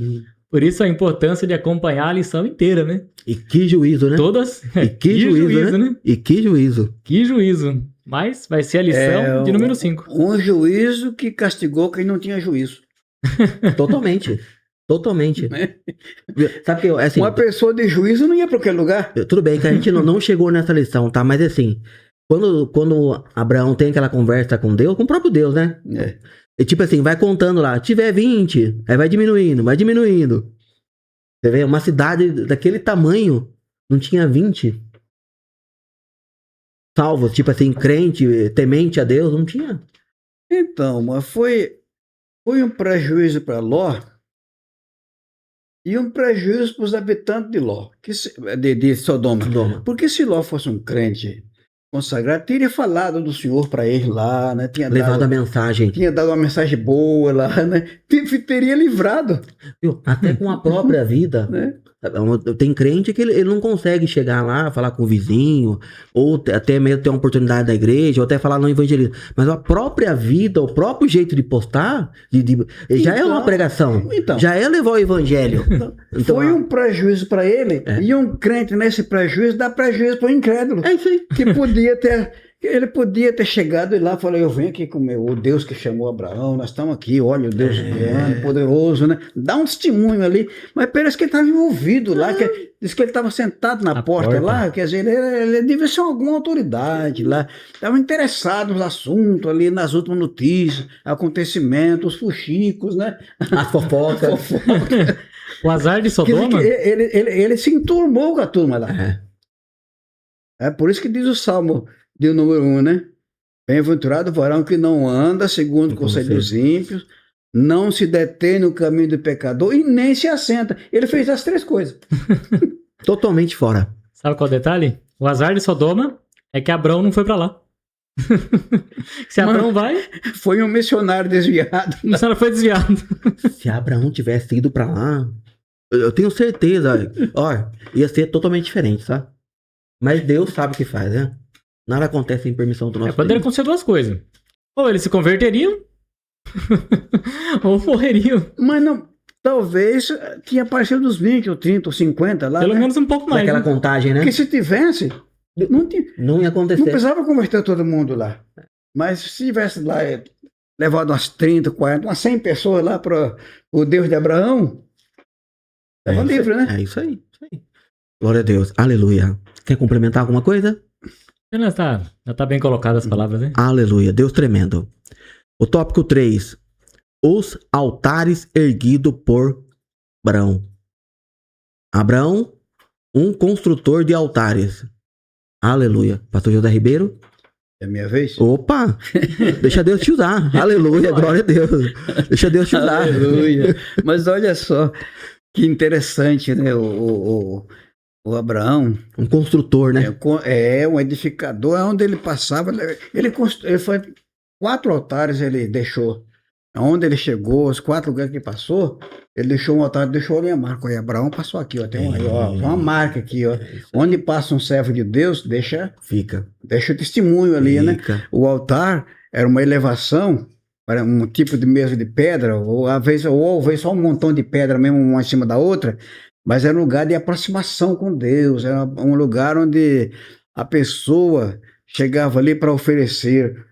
por isso a importância de acompanhar a lição inteira, né? E que juízo, né? Todas. E que juízo, né? E que juízo. Que juízo. Mas vai ser a lição de número 5. Um juízo que castigou quem não tinha juízo. Totalmente. Sabe que assim, uma pessoa de juízo não ia para qualquer lugar. Tudo bem que a gente não chegou nessa lição, tá? Mas assim, quando Abraão tem aquela conversa com Deus, com o próprio Deus, né? E tipo assim, vai contando lá, tiver 20, aí vai diminuindo. Você vê, uma cidade daquele tamanho, não tinha 20 salvos, tipo assim, crente, temente a Deus, não tinha. Então, mas foi um prejuízo para Ló e um prejuízo para os habitantes de Ló, de Sodoma. Porque se Ló fosse um crente consagrado, teria falado do Senhor para ele lá, né? Tinha levado a mensagem. Tinha dado uma mensagem boa lá, né? Teria livrado. Até com a própria vida. Né? Tem crente que ele não consegue chegar lá, falar com o vizinho, ou até mesmo ter uma oportunidade da igreja, ou até falar no evangelismo. Mas a própria vida, o próprio jeito de postar, já é uma pregação. Já é levar o evangelho. Então, foi um prejuízo para ele, e um crente nesse prejuízo dá prejuízo para o incrédulo. É isso aí. Que ele podia ter chegado e lá e falou, eu venho aqui com o Deus que chamou Abraão, nós estamos aqui, olha o Deus grande, poderoso, né? Dá um testemunho ali, mas parece que ele estava envolvido lá, diz que ele estava sentado na porta lá, quer dizer, ele devia ser alguma autoridade lá, estava interessado nos assuntos ali, nas últimas notícias, acontecimentos, os fuxicos, né? As fofocas. O azar de Sodoma? Ele se enturmou com a turma lá. É por isso que diz o Salmo de número 1, né? Bem-aventurado o varão que não anda segundo o conselho dos ímpios, não se detém no caminho do pecador e nem se assenta. Ele fez as 3 coisas. Totalmente fora. Sabe qual é o detalhe? O azar de Sodoma é que Abrão não foi pra lá. Se Abrão vai... Foi um missionário desviado. O missionário foi desviado. Se Abraão tivesse ido pra lá, eu tenho certeza, ia ser totalmente diferente, tá? Mas Deus sabe o que faz, né? Nada acontece sem permissão do nosso Deus. Poderia acontecer 2 coisas. Ou eles se converteriam, ou morreriam. Mas não, talvez tinha aparecido dos 20, ou 30, ou 50 lá. Pelo menos um pouco mais. Daquela contagem, né? Porque se tivesse, não ia acontecer. Não precisava converter todo mundo lá. Mas se tivesse lá levado umas 30, 40, umas 100 pessoas lá para o Deus de Abraão, estava livre, né? É isso aí. Glória a Deus. Aleluia. Quer complementar alguma coisa? Já tá bem colocado as palavras, né? Aleluia. Deus tremendo. O tópico 3. Os altares erguidos por Abrão. Abrão, um construtor de altares. Aleluia. Pastor José Ribeiro. É minha vez? Opa! Deixa Deus te usar. Aleluia. Glória a Deus. Deixa Deus te usar. Aleluia. Mas olha só que interessante, né? O Abraão... Um construtor, né? Um edificador. Onde ele passava, ele foi 4 altares, ele deixou. Onde ele chegou, os 4 lugares que passou, ele deixou um altar, deixou ali a marca. Aí Abraão passou aqui, ó. Tem uma marca aqui, ó. Onde passa um servo de Deus, deixa o testemunho ali, né? O altar era uma elevação, era um tipo de mesa de pedra, ou às vezes só um montão de pedra mesmo, uma em cima da outra. mas era um lugar de aproximação com Deus, era um lugar onde a pessoa chegava ali para oferecer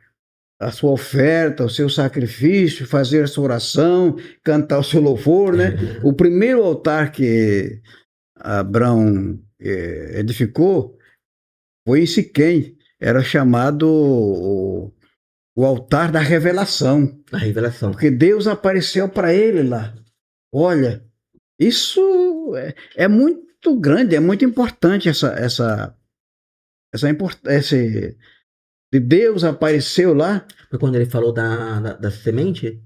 a sua oferta, o seu sacrifício, fazer a sua oração, cantar o seu louvor, né? O primeiro altar que Abraão edificou foi em Siquém, era chamado o altar da revelação. A revelação. Porque Deus apareceu para ele lá. Olha, isso é muito grande, é muito importante essa importância. De Deus apareceu lá. Foi quando ele falou da semente?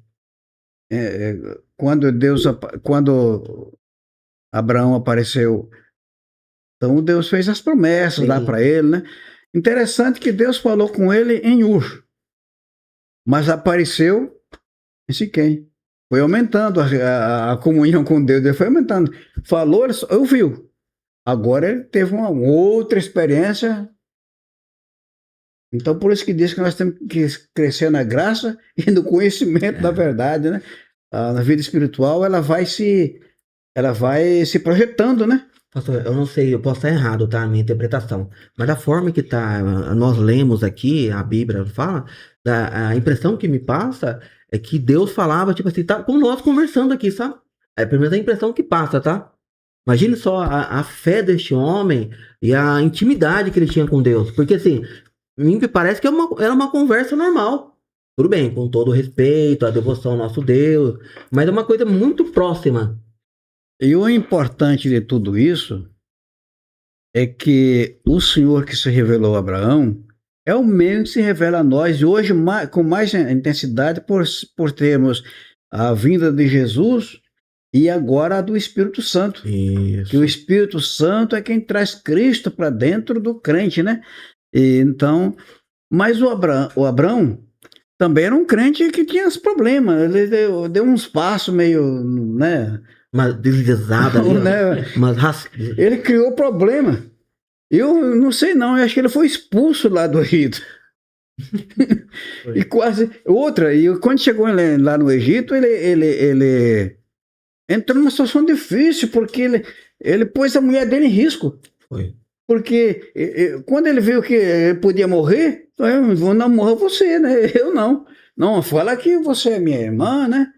Quando Abraão apareceu, então Deus fez as promessas lá para ele, né? Interessante que Deus falou com ele em Ur, mas apareceu em Siquém. Foi aumentando a comunhão com Deus, ele foi aumentando. Falou, ele ouviu. Agora ele teve uma outra experiência. Então, por isso que diz que nós temos que crescer na graça e no conhecimento da verdade, né? Na vida espiritual, ela vai se projetando, né? Pastor, eu não sei, eu posso estar errado, tá? A minha interpretação. Mas da forma que nós lemos aqui, a Bíblia fala, a impressão que me passa é que Deus falava, tipo assim, tá como nós conversando aqui, sabe? É a primeira impressão que passa, tá? Imagine só a fé deste homem e a intimidade que ele tinha com Deus. Porque assim, me parece que era uma conversa normal. Tudo bem, com todo o respeito, a devoção ao nosso Deus, mas é uma coisa muito próxima. E o importante de tudo isso é que o Senhor que se revelou a Abraão é o mesmo que se revela a nós, e hoje com mais intensidade por termos a vinda de Jesus e agora a do Espírito Santo. Isso. Que o Espírito Santo é quem traz Cristo para dentro do crente, né? E, então, mas o Abraão também era um crente que tinha os problemas. Ele deu uns passos meio, né? Uma deslizada ali, né? Ele criou problema. Eu não sei não, eu acho que ele foi expulso lá do Egito. E quase outra. E quando chegou lá no Egito, ele entrou numa situação difícil, porque ele pôs a mulher dele em risco. Foi. Porque quando ele viu que ele podia morrer, eu vou não morrer você, né? Eu não. Não, fala que você é minha irmã, né?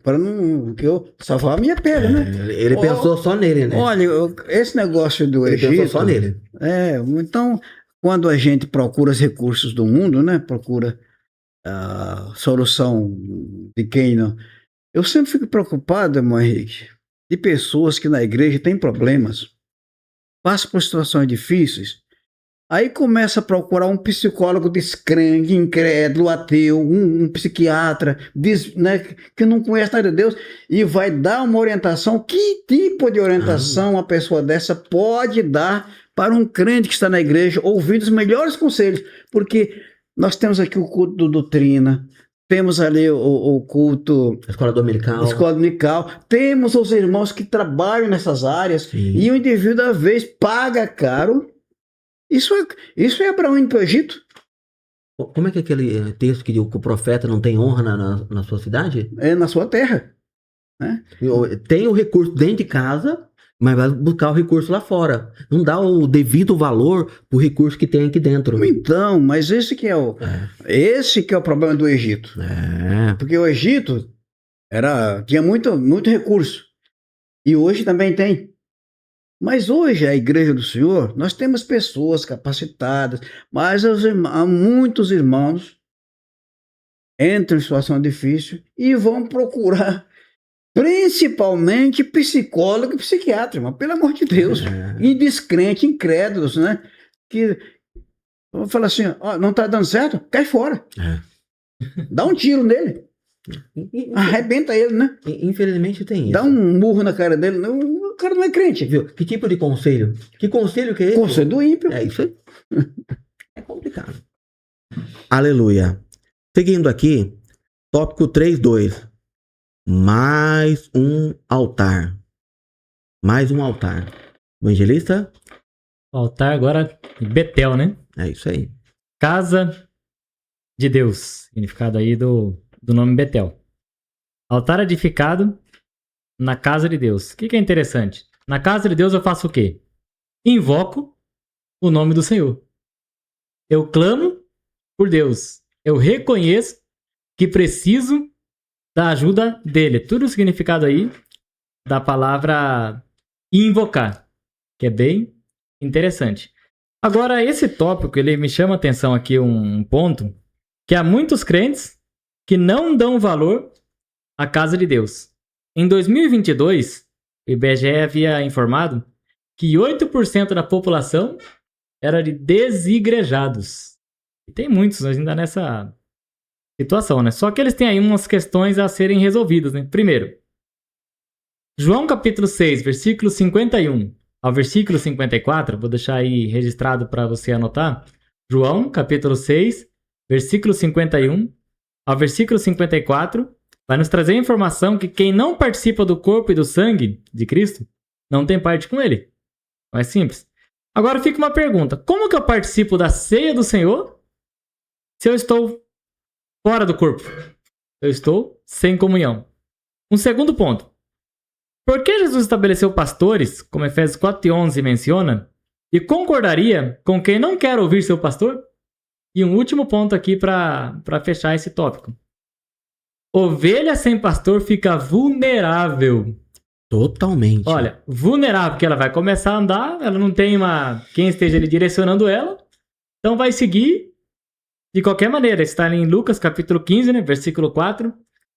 Para não que eu salvar a minha pele, né? Ele pensou só nele, né? Olha, esse negócio do Egito. Ele pensou só nele. Então, quando a gente procura os recursos do mundo, né? Procura a solução de quem não. Eu sempre fico preocupado, irmão Henrique, de pessoas que na igreja têm problemas, passam por situações difíceis. Aí começa a procurar um psicólogo descrente, incrédulo, ateu, um psiquiatra, né, que não conhece nada de Deus, e vai dar uma orientação. Que tipo de orientação uma pessoa dessa pode dar para um crente que está na igreja, ouvindo os melhores conselhos? Porque nós temos aqui o culto do doutrina, temos ali o culto... Escola dominical. Temos os irmãos que trabalham nessas áreas. Sim. E o indivíduo, às vezes, paga caro. Isso é Abraão indo para o Egito. Como é que é aquele texto que diz que o profeta não tem honra na sua cidade? É na sua terra. Né? Tem o recurso dentro de casa, mas vai buscar o recurso lá fora. Não dá o devido valor para o recurso que tem aqui dentro. Então, mas esse que é o problema do Egito. Porque o Egito tinha muito recurso. E hoje também tem. Mas hoje, a Igreja do Senhor, nós temos pessoas capacitadas, mas há muitos irmãos entram em situação difícil e vão procurar, principalmente psicólogo e psiquiatra, mas pelo amor de Deus, e descrente, incrédulos, né? Que vão falar assim, não está dando certo, cai fora. Dá um tiro nele. Arrebenta ele, né? Infelizmente tem isso. Dá um murro na cara dele. O cara não é crente. Viu? Que tipo de conselho? Que conselho que é esse? Conselho do ímpio. É isso aí. É complicado. Aleluia. Seguindo aqui, tópico 3.2. Mais um altar. Mais um altar. Evangelista? O altar agora em Betel, né? É isso aí. Casa de Deus. Significado aí do nome Betel. Altar edificado na casa de Deus. O que é interessante? Na casa de Deus eu faço o quê? Invoco o nome do Senhor. Eu clamo por Deus. Eu reconheço que preciso da ajuda dele. Tudo o significado aí da palavra invocar, que é bem interessante. Agora, esse tópico, ele me chama a atenção aqui um ponto, que há muitos crentes que não dão valor à casa de Deus. Em 2022, o IBGE havia informado que 8% da população era de desigrejados. E tem muitos ainda nessa situação, né? Só que eles têm aí umas questões a serem resolvidas, né? Primeiro, João capítulo 6, versículo 51 ao versículo 54, vou deixar aí registrado para você anotar. João capítulo 6, versículo 51 ao versículo 54, vai nos trazer a informação que quem não participa do corpo e do sangue de Cristo não tem parte com ele. Não é simples. Agora fica uma pergunta: como que eu participo da ceia do Senhor se eu estou fora do corpo? Eu estou sem comunhão. Um segundo ponto: por que Jesus estabeleceu pastores, como Efésios 4:11 menciona, e concordaria com quem não quer ouvir seu pastor? E um último ponto aqui para fechar esse tópico: ovelha sem pastor fica vulnerável. Totalmente. Olha, vulnerável, porque ela vai começar a andar, ela não tem quem esteja ali direcionando ela, então vai seguir de qualquer maneira. Está em Lucas capítulo 15, né, versículo 4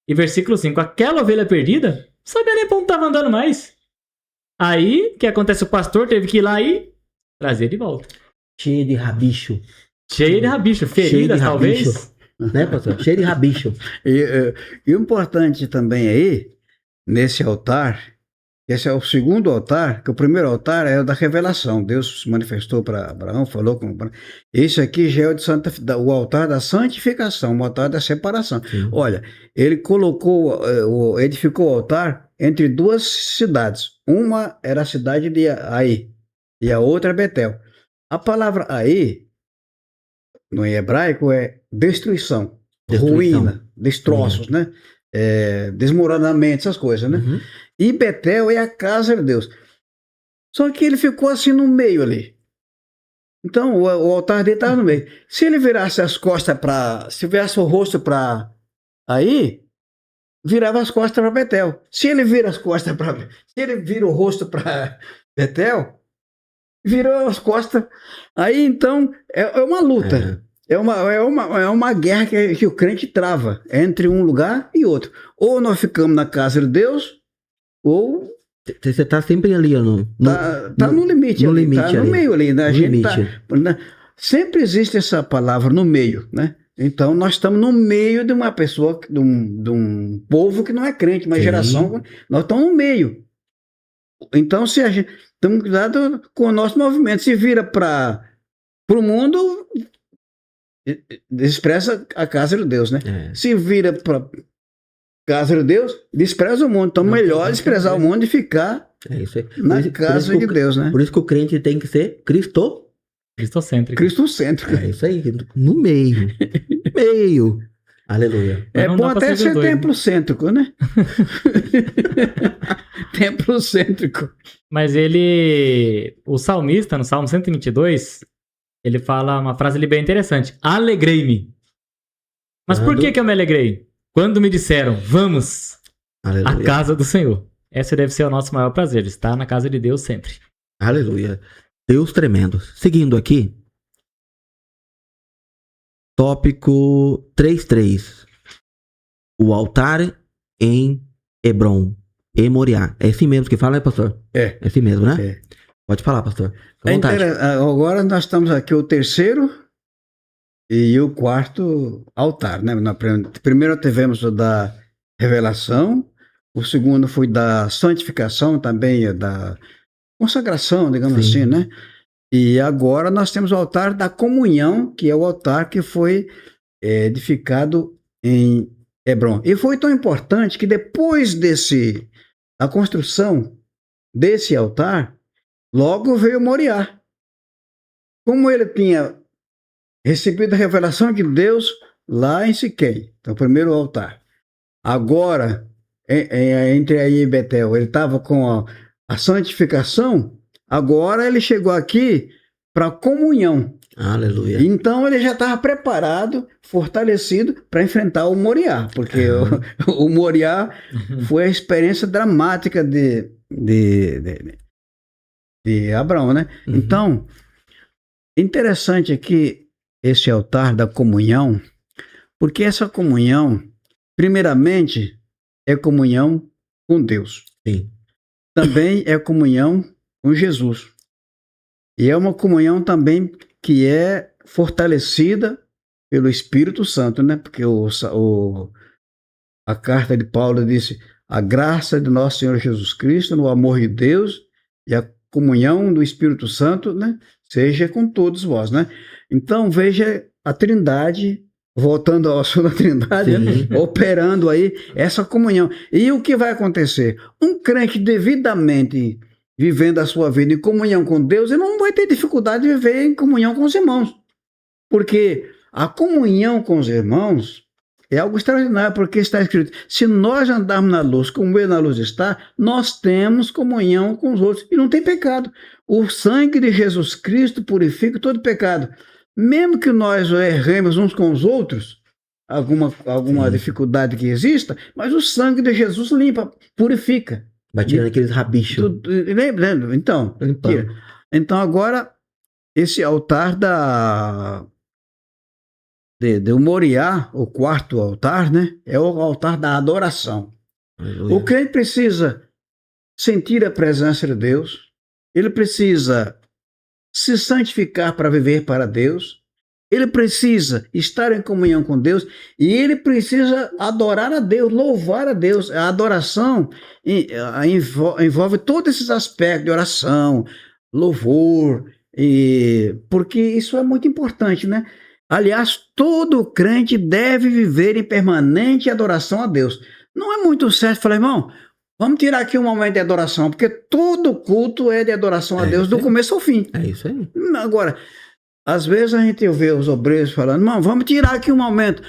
e versículo 5. Aquela ovelha perdida não sabia nem pra onde estava andando mais. Aí, o que acontece? O pastor teve que ir lá e trazer de volta. Cheio de rabicho. Cheio de rabicho, feridas talvez. Né, pastor? Cheio de rabicho. E o importante também aí, nesse altar, esse é o segundo altar, que o primeiro altar é o da revelação. Deus se manifestou para Abraão, falou com Abraão. Esse aqui já é o altar da santificação, o altar da separação. Sim. Olha, ele edificou o altar entre duas cidades. Uma era a cidade de Ai e a outra é Betel. A palavra Ai, no hebraico, é destruição. Ruína, destroços, né? Desmoronamento, essas coisas, né? Uhum. E Betel é a casa de Deus. Só que ele ficou assim no meio ali. Então o altar dele estava no meio. Se ele virasse as costas se virasse o rosto para aí, virava as costas para Betel. Se ele vira o rosto para Betel, virou as costas. Aí então é uma luta. É uma guerra que o crente trava entre um lugar e outro. Ou nós ficamos na casa de Deus, ou você está sempre ali, no limite. No ali, limite. Tá no meio ali. Né? A gente limite. Sempre existe essa palavra no meio, né? Então nós estamos no meio de uma pessoa, de um povo que não é crente, uma geração, nós estamos no meio. Então se a gente estamos cuidado com o nosso movimento, se vira para o mundo, despreza a casa de Deus, né? Se vira para casa de Deus, despreza o mundo. Então, melhor desprezar o mundo e ficar na casa de Deus, né? Por isso que o crente tem que ser cristocêntrico. Cristocêntrico. É isso aí, no meio. Meio. Aleluia. É bom até ser templocêntrico, né? Templocêntrico. Mas o salmista, no Salmo 122, ele fala uma frase ali bem interessante: alegrei-me. Mas por que eu me alegrei? Quando me disseram, vamos à casa do Senhor. Esse deve ser o nosso maior prazer, estar na casa de Deus sempre. Aleluia. Deus tremendo. Seguindo aqui, tópico 3.3. O altar em Hebron, em Moriá. É assim mesmo que fala, né, pastor? É assim mesmo, né? É. Pode falar, pastor. Agora nós estamos aqui, o terceiro e o quarto altar, né? Primeiro tivemos o da revelação, o segundo foi da santificação, também da consagração, digamos assim, né? E agora nós temos o altar da comunhão, que é o altar que foi edificado em Hebron. E foi tão importante que depois da construção desse altar, logo veio Moriá. Como ele tinha recebido a revelação de Deus lá em Siquém, então o primeiro altar. Agora entre aí e Betel. Ele estava com a santificação, agora ele chegou aqui para comunhão. Aleluia. Então ele já estava preparado, fortalecido para enfrentar o Moriá, porque o Moriá foi a experiência dramática de Abraão, né? Então, interessante aqui esse altar da comunhão, porque essa comunhão, primeiramente, é comunhão com Deus. Sim. Também é comunhão com Jesus. E é uma comunhão também que é fortalecida pelo Espírito Santo, né? Porque a carta de Paulo disse: a graça de nosso Senhor Jesus Cristo, no amor de Deus e a comunhão do Espírito Santo, né? Seja com todos vós, né? Então veja a Trindade, voltando ao assunto da Trindade, né? Operando aí essa comunhão. E o que vai acontecer? Um crente devidamente vivendo a sua vida em comunhão com Deus, ele não vai ter dificuldade de viver em comunhão com os irmãos. Porque a comunhão com os irmãos é algo extraordinário, porque está escrito: se nós andarmos na luz como ele na luz está, nós temos comunhão com os outros e não tem pecado. O sangue de Jesus Cristo purifica todo pecado. Mesmo que nós erremos uns com os outros, alguma dificuldade que exista, mas o sangue de Jesus limpa, purifica. Vai tirando aqueles rabichos. Lembra? Então agora, esse altar do Moriá, o quarto altar, né? É o altar da adoração. Aleluia. O crente precisa sentir a presença de Deus, ele precisa se santificar para viver para Deus, ele precisa estar em comunhão com Deus e ele precisa adorar a Deus, louvar a Deus. A adoração envolve todos esses aspectos de oração, louvor, porque isso é muito importante, né? Aliás, todo crente deve viver em permanente adoração a Deus. Não é muito certo falar: irmão, vamos tirar aqui um momento de adoração, porque todo culto é de adoração a Deus, do começo ao fim. É isso aí. Agora, às vezes a gente vê os obreiros falando: irmão, vamos tirar aqui um momento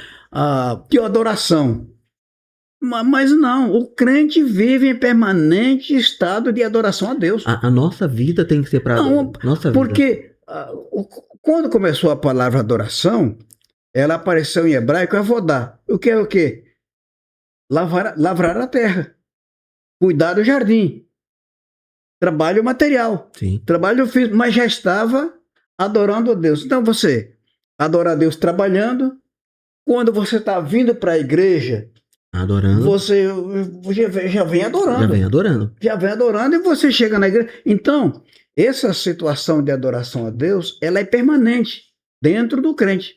de adoração. Mas não, o crente vive em permanente estado de adoração a Deus. A nossa vida tem que ser para nossa vida. Porque quando começou a palavra adoração, ela apareceu em hebraico, avodá. O que é o quê? Lavrar a terra, cuidar do jardim, trabalho material, sim, trabalho físico, mas já estava adorando a Deus. Então você adora a Deus trabalhando. Quando você está vindo para a igreja, adorando, você já vem adorando. Já vem adorando e você chega na igreja. Então, essa situação de adoração a Deus, ela é permanente dentro do crente.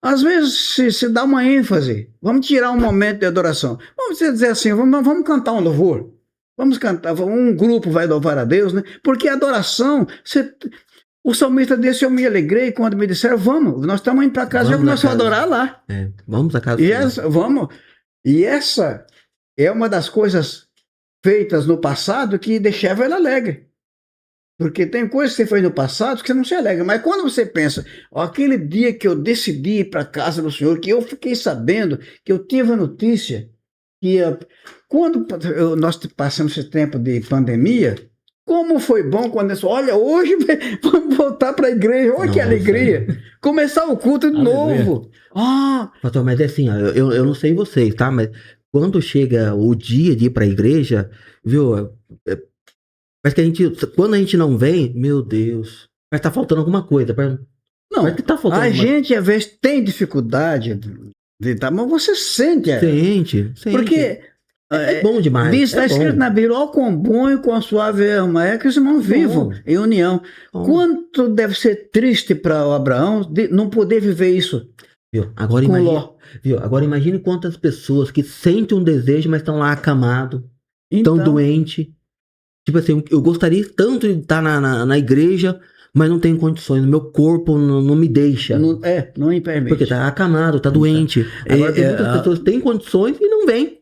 Às vezes se dá uma ênfase. Vamos tirar um momento de adoração. Vamos dizer assim, vamos cantar um louvor. Vamos cantar, um grupo vai louvar a Deus, né? Porque a adoração, o salmista disse: eu me alegrei quando me disseram: vamos, nós estamos indo para casa, já começou a adorar lá. Vamos a casa. E essa é uma das coisas feitas no passado que deixava ele alegre. Porque tem coisas que você fez no passado que você não se alegra. Mas quando você pensa: aquele dia que eu decidi ir para a casa do Senhor, que eu fiquei sabendo, que eu tive a notícia, que quando nós passamos esse tempo de pandemia, como foi bom quando eu disse: olha, hoje vamos voltar para a igreja, olha que alegria, começar o culto de novo. Pastor, mas é assim, eu não sei vocês, tá? Mas quando chega o dia de ir para a igreja, viu? Parece que quando a gente não vem, meu Deus, parece que tá faltando alguma coisa. Não, parece que tá faltando gente às vezes tem dificuldade mas você sente. Sente. Porque é bom demais. Está escrito na Bíblia: ó, quão bom e quão suave é que os irmãos vivam em união. Quanto deve ser triste para o Abraão não poder viver isso. Viu? Agora imagine quantas pessoas que sentem um desejo, mas estão lá acamados, estão doentes. Tipo assim, eu gostaria tanto de estar na igreja, mas não tenho condições. Meu corpo não me deixa. Não me permite. Porque tá acamado, tá doente. Agora tem muitas pessoas que têm condições e não vêm.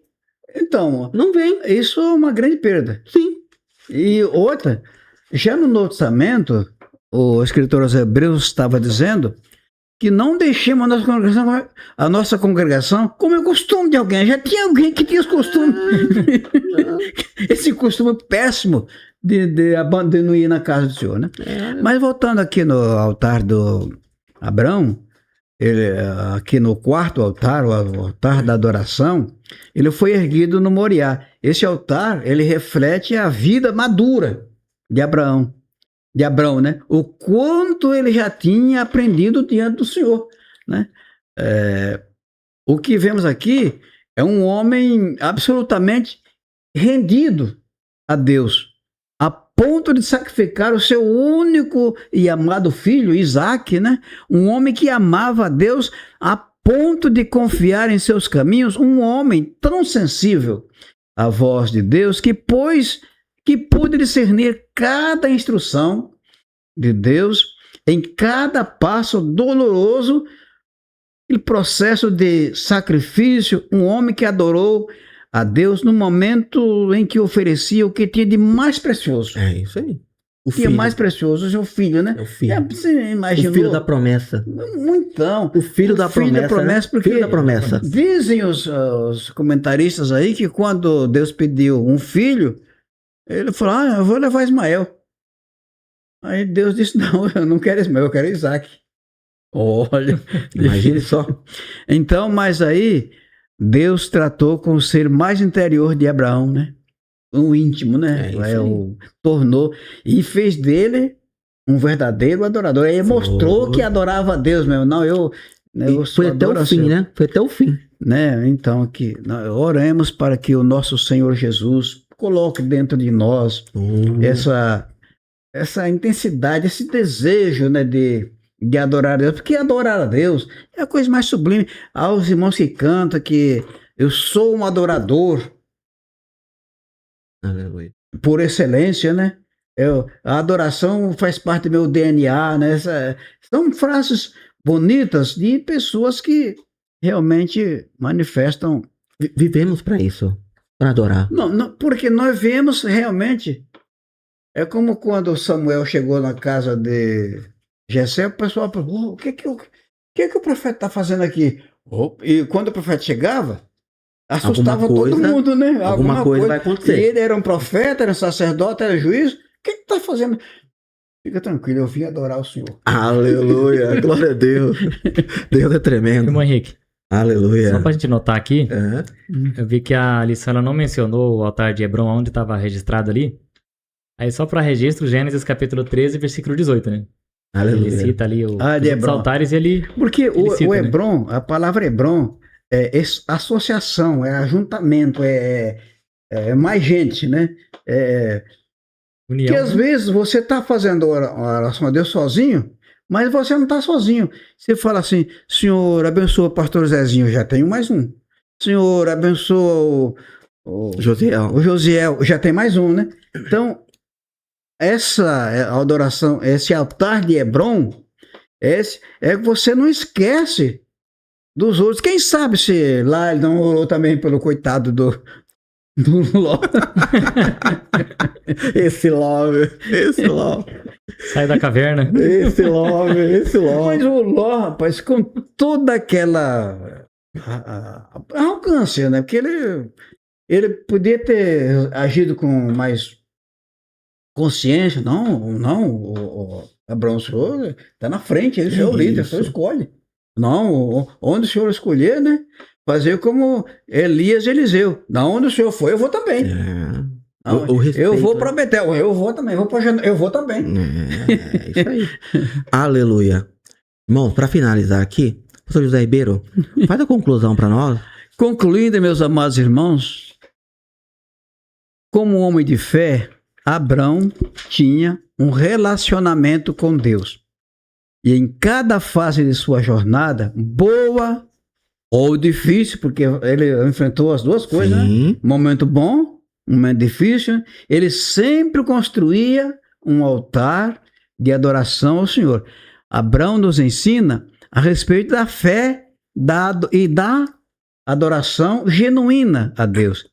Então, não vem. Isso é uma grande perda. Sim. E outra, já no Novo Testamento, o escritor aos Hebreus estava dizendo que não deixemos a nossa congregação como é o costume de alguém. Já tinha alguém que tinha esse costume. Esse costume péssimo de não ir na casa do Senhor, né? Mas voltando aqui no altar do Abrão, aqui no quarto altar, o altar da adoração, ele foi erguido no Moriá. Esse altar, ele reflete a vida madura de Abraão, né? O quanto ele já tinha aprendido diante do Senhor, né? O que vemos aqui é um homem absolutamente rendido a Deus, a ponto de sacrificar o seu único e amado filho, Isaque, né? Um homem que amava a Deus a ponto de confiar em seus caminhos, um homem tão sensível à voz de Deus que pôde discernir cada instrução de Deus em cada passo doloroso e processo de sacrifício, um homem que adorou a Deus no momento em que oferecia o que tinha de mais precioso. É isso aí. O que é mais precioso, o seu filho, né? É o filho. Você imaginou? O filho da promessa. Então. O filho da promessa. Porque filho da promessa. Dizem os comentaristas aí que quando Deus pediu um filho, ele falou, eu vou levar Ismael. Aí Deus disse, não, eu não quero Ismael, eu quero Isaque. Olha. Imagine só. Então, mas aí, Deus tratou com o ser mais interior de Abraão, né? O íntimo, né? Tornou e fez dele um verdadeiro adorador. Aí mostrou que adorava a Deus mesmo. Não, eu foi até o fim, né? Foi até o fim. Né? Então, oremos para que o nosso Senhor Jesus coloque dentro de nós essa intensidade, esse desejo, né, de adorar a Deus. Porque adorar a Deus é a coisa mais sublime. Há os irmãos que cantam que eu sou um adorador. Aleluia. Por excelência, né? A adoração faz parte do meu DNA, né? São frases bonitas de pessoas que realmente manifestam. Vivemos para isso, para adorar. Não, porque nós vemos realmente. É como quando Samuel chegou na casa de Jessé, o pessoal falou: o que o profeta está fazendo aqui? E quando o profeta chegava, assustava todo mundo, né? Alguma coisa vai acontecer. Ele era um profeta, era um sacerdote, era juiz. O que está fazendo? Fica tranquilo, eu vim adorar o Senhor. Aleluia, glória a Deus. Deus é tremendo. Irmão Henrique. Aleluia. Só pra gente notar aqui, eu vi que a lição ela não mencionou o altar de Hebron, onde estava registrado ali. Aí só para registro, Gênesis capítulo 13, versículo 18, né? Aleluia. Ele cita ali os altares e ele... Porque cita, o Hebron, né? A palavra Hebron é associação, é ajuntamento, é mais gente, né? União, que às vezes você está fazendo oração a Deus sozinho, mas você não está sozinho. Você fala assim, Senhor, abençoa o pastor Zezinho, já tenho mais um. Senhor, abençoa o Josiel, já tem mais um, né? Então, essa adoração, esse altar de Hebron, que você não esquece dos outros. Quem sabe se lá ele não orou também pelo coitado do Ló. Esse Ló. Sai da caverna. Esse Ló. Mas o Ló, rapaz, com toda aquela arrogância, né? Porque ele podia ter agido com mais consciência. Não, Abraão, o senhor está na frente, ele é o líder, o senhor escolhe. Não, onde o senhor escolher, né? Fazer como Elias e Eliseu. Na onde o senhor foi, eu vou também. Não, eu vou para Betel, eu vou também. Eu vou também. É isso aí. Aleluia. Irmão, para finalizar aqui, pastor José Ribeiro, faz a conclusão para nós. Concluindo, meus amados irmãos, como homem de fé, Abrão tinha um relacionamento com Deus. E em cada fase de sua jornada, boa ou difícil, porque ele enfrentou as duas coisas, né? Momento bom, momento difícil, ele sempre construía um altar de adoração ao Senhor. Abrão nos ensina a respeito da fé e da adoração genuína a Deus.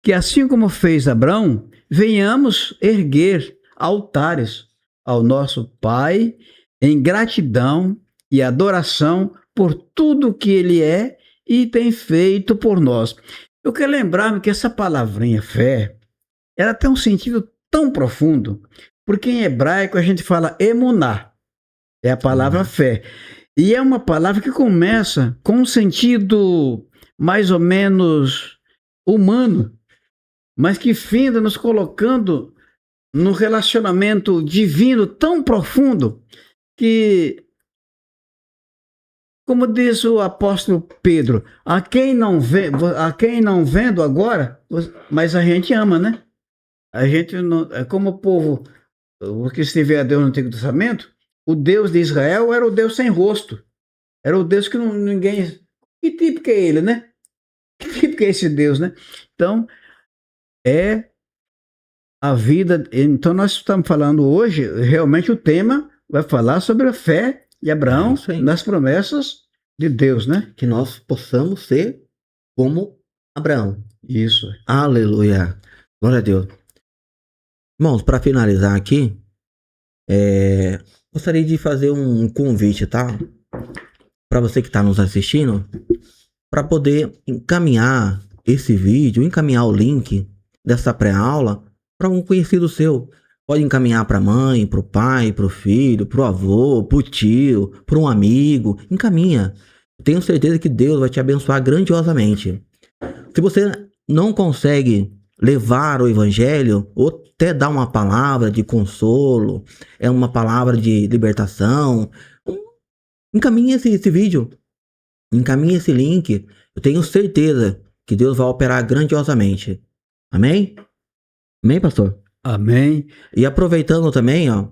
Que assim como fez Abrão, venhamos erguer altares ao nosso Pai em gratidão e adoração por tudo que ele é e tem feito por nós. Eu quero lembrar-me que essa palavrinha fé, ela tem um sentido tão profundo, porque em hebraico a gente fala emuná, é a palavra fé. E é uma palavra que começa com um sentido mais ou menos humano, mas que finda nos colocando num relacionamento divino tão profundo que, como diz o apóstolo Pedro, a quem não vendo agora, mas a gente ama, né? A gente não, é como o povo, que se vê a Deus no Antigo Testamento, o Deus de Israel era o Deus sem rosto. Era o Deus que ninguém... Que tipo que é ele, né? Que tipo que é esse Deus, né? Então, é a vida... Então, nós estamos falando hoje, realmente o tema vai falar sobre a fé de Abraão nas promessas de Deus, né? Que nós possamos ser como Abraão. Isso. Aleluia. Glória a Deus. Irmãos, para finalizar aqui, gostaria de fazer um convite, tá? Para você que está nos assistindo, para poder encaminhar esse vídeo, encaminhar o link dessa pré-aula para um conhecido seu. Pode encaminhar para a mãe, para o pai, para o filho, para o avô, para o tio, para um amigo. Encaminha. Tenho certeza que Deus vai te abençoar grandiosamente. Se você não consegue levar o evangelho, ou até dar uma palavra de consolo, uma palavra de libertação, encaminhe esse vídeo, encaminhe esse link. Eu tenho certeza que Deus vai operar grandiosamente. Amém? Amém, pastor? Amém. E aproveitando também, ó,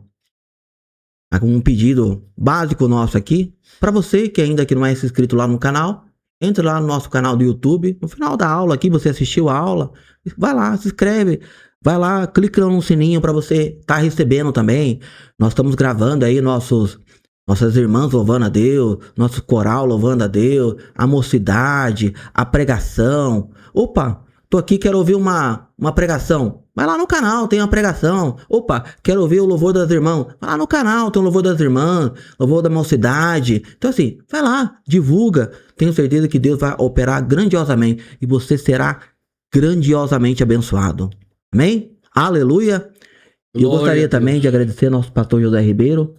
um pedido básico nosso aqui, para você que ainda não é inscrito lá no canal, entre lá no nosso canal do YouTube, no final da aula aqui, você assistiu a aula, vai lá, se inscreve, vai lá, clica no sininho para você estar recebendo também. Nós estamos gravando aí nossas irmãs louvando a Deus, nosso coral louvando a Deus, a mocidade, a pregação. Opa, tô aqui, quero ouvir uma pregação. Vai lá no canal, tem uma pregação. Opa, quero ouvir o louvor das irmãs. Vai lá no canal, tem o louvor das irmãs, louvor da mocidade. Então assim, vai lá, divulga. Tenho certeza que Deus vai operar grandiosamente e você será grandiosamente abençoado. Amém? Aleluia. E eu gostaria também de agradecer ao nosso pastor José Ribeiro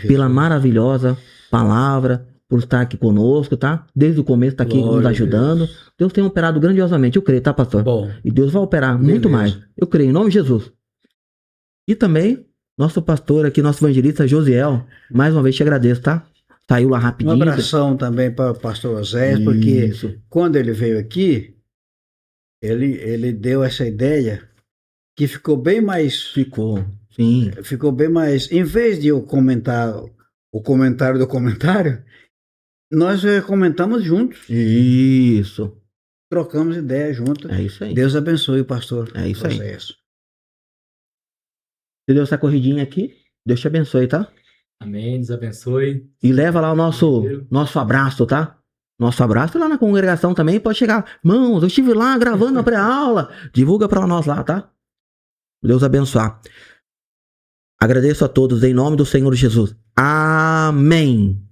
pela maravilhosa palavra, por estar aqui conosco, tá? Desde o começo tá aqui nos ajudando. Deus tem operado grandiosamente, eu creio, tá, pastor? Bom. E Deus vai operar muito mais. Eu creio, em nome de Jesus. E também, nosso pastor aqui, nosso evangelista Josiel, mais uma vez te agradeço, tá? Saiu lá rapidinho. Um abração também para o pastor Osés, porque quando ele veio aqui, ele deu essa ideia que ficou bem mais... Ficou, sim. Ficou bem mais... Em vez de eu comentar o comentário do comentário, nós comentamos juntos. Isso. Trocamos ideia juntos. É isso aí. Deus abençoe o pastor. É isso aí. Se deu essa corridinha aqui, Deus te abençoe, tá? Amém, Deus abençoe. E leva lá o nosso abraço, tá? Nosso abraço lá na congregação também, pode chegar. Irmãos, eu estive lá gravando a pré-aula. Divulga para nós lá, tá? Deus abençoar. Agradeço a todos em nome do Senhor Jesus. Amém.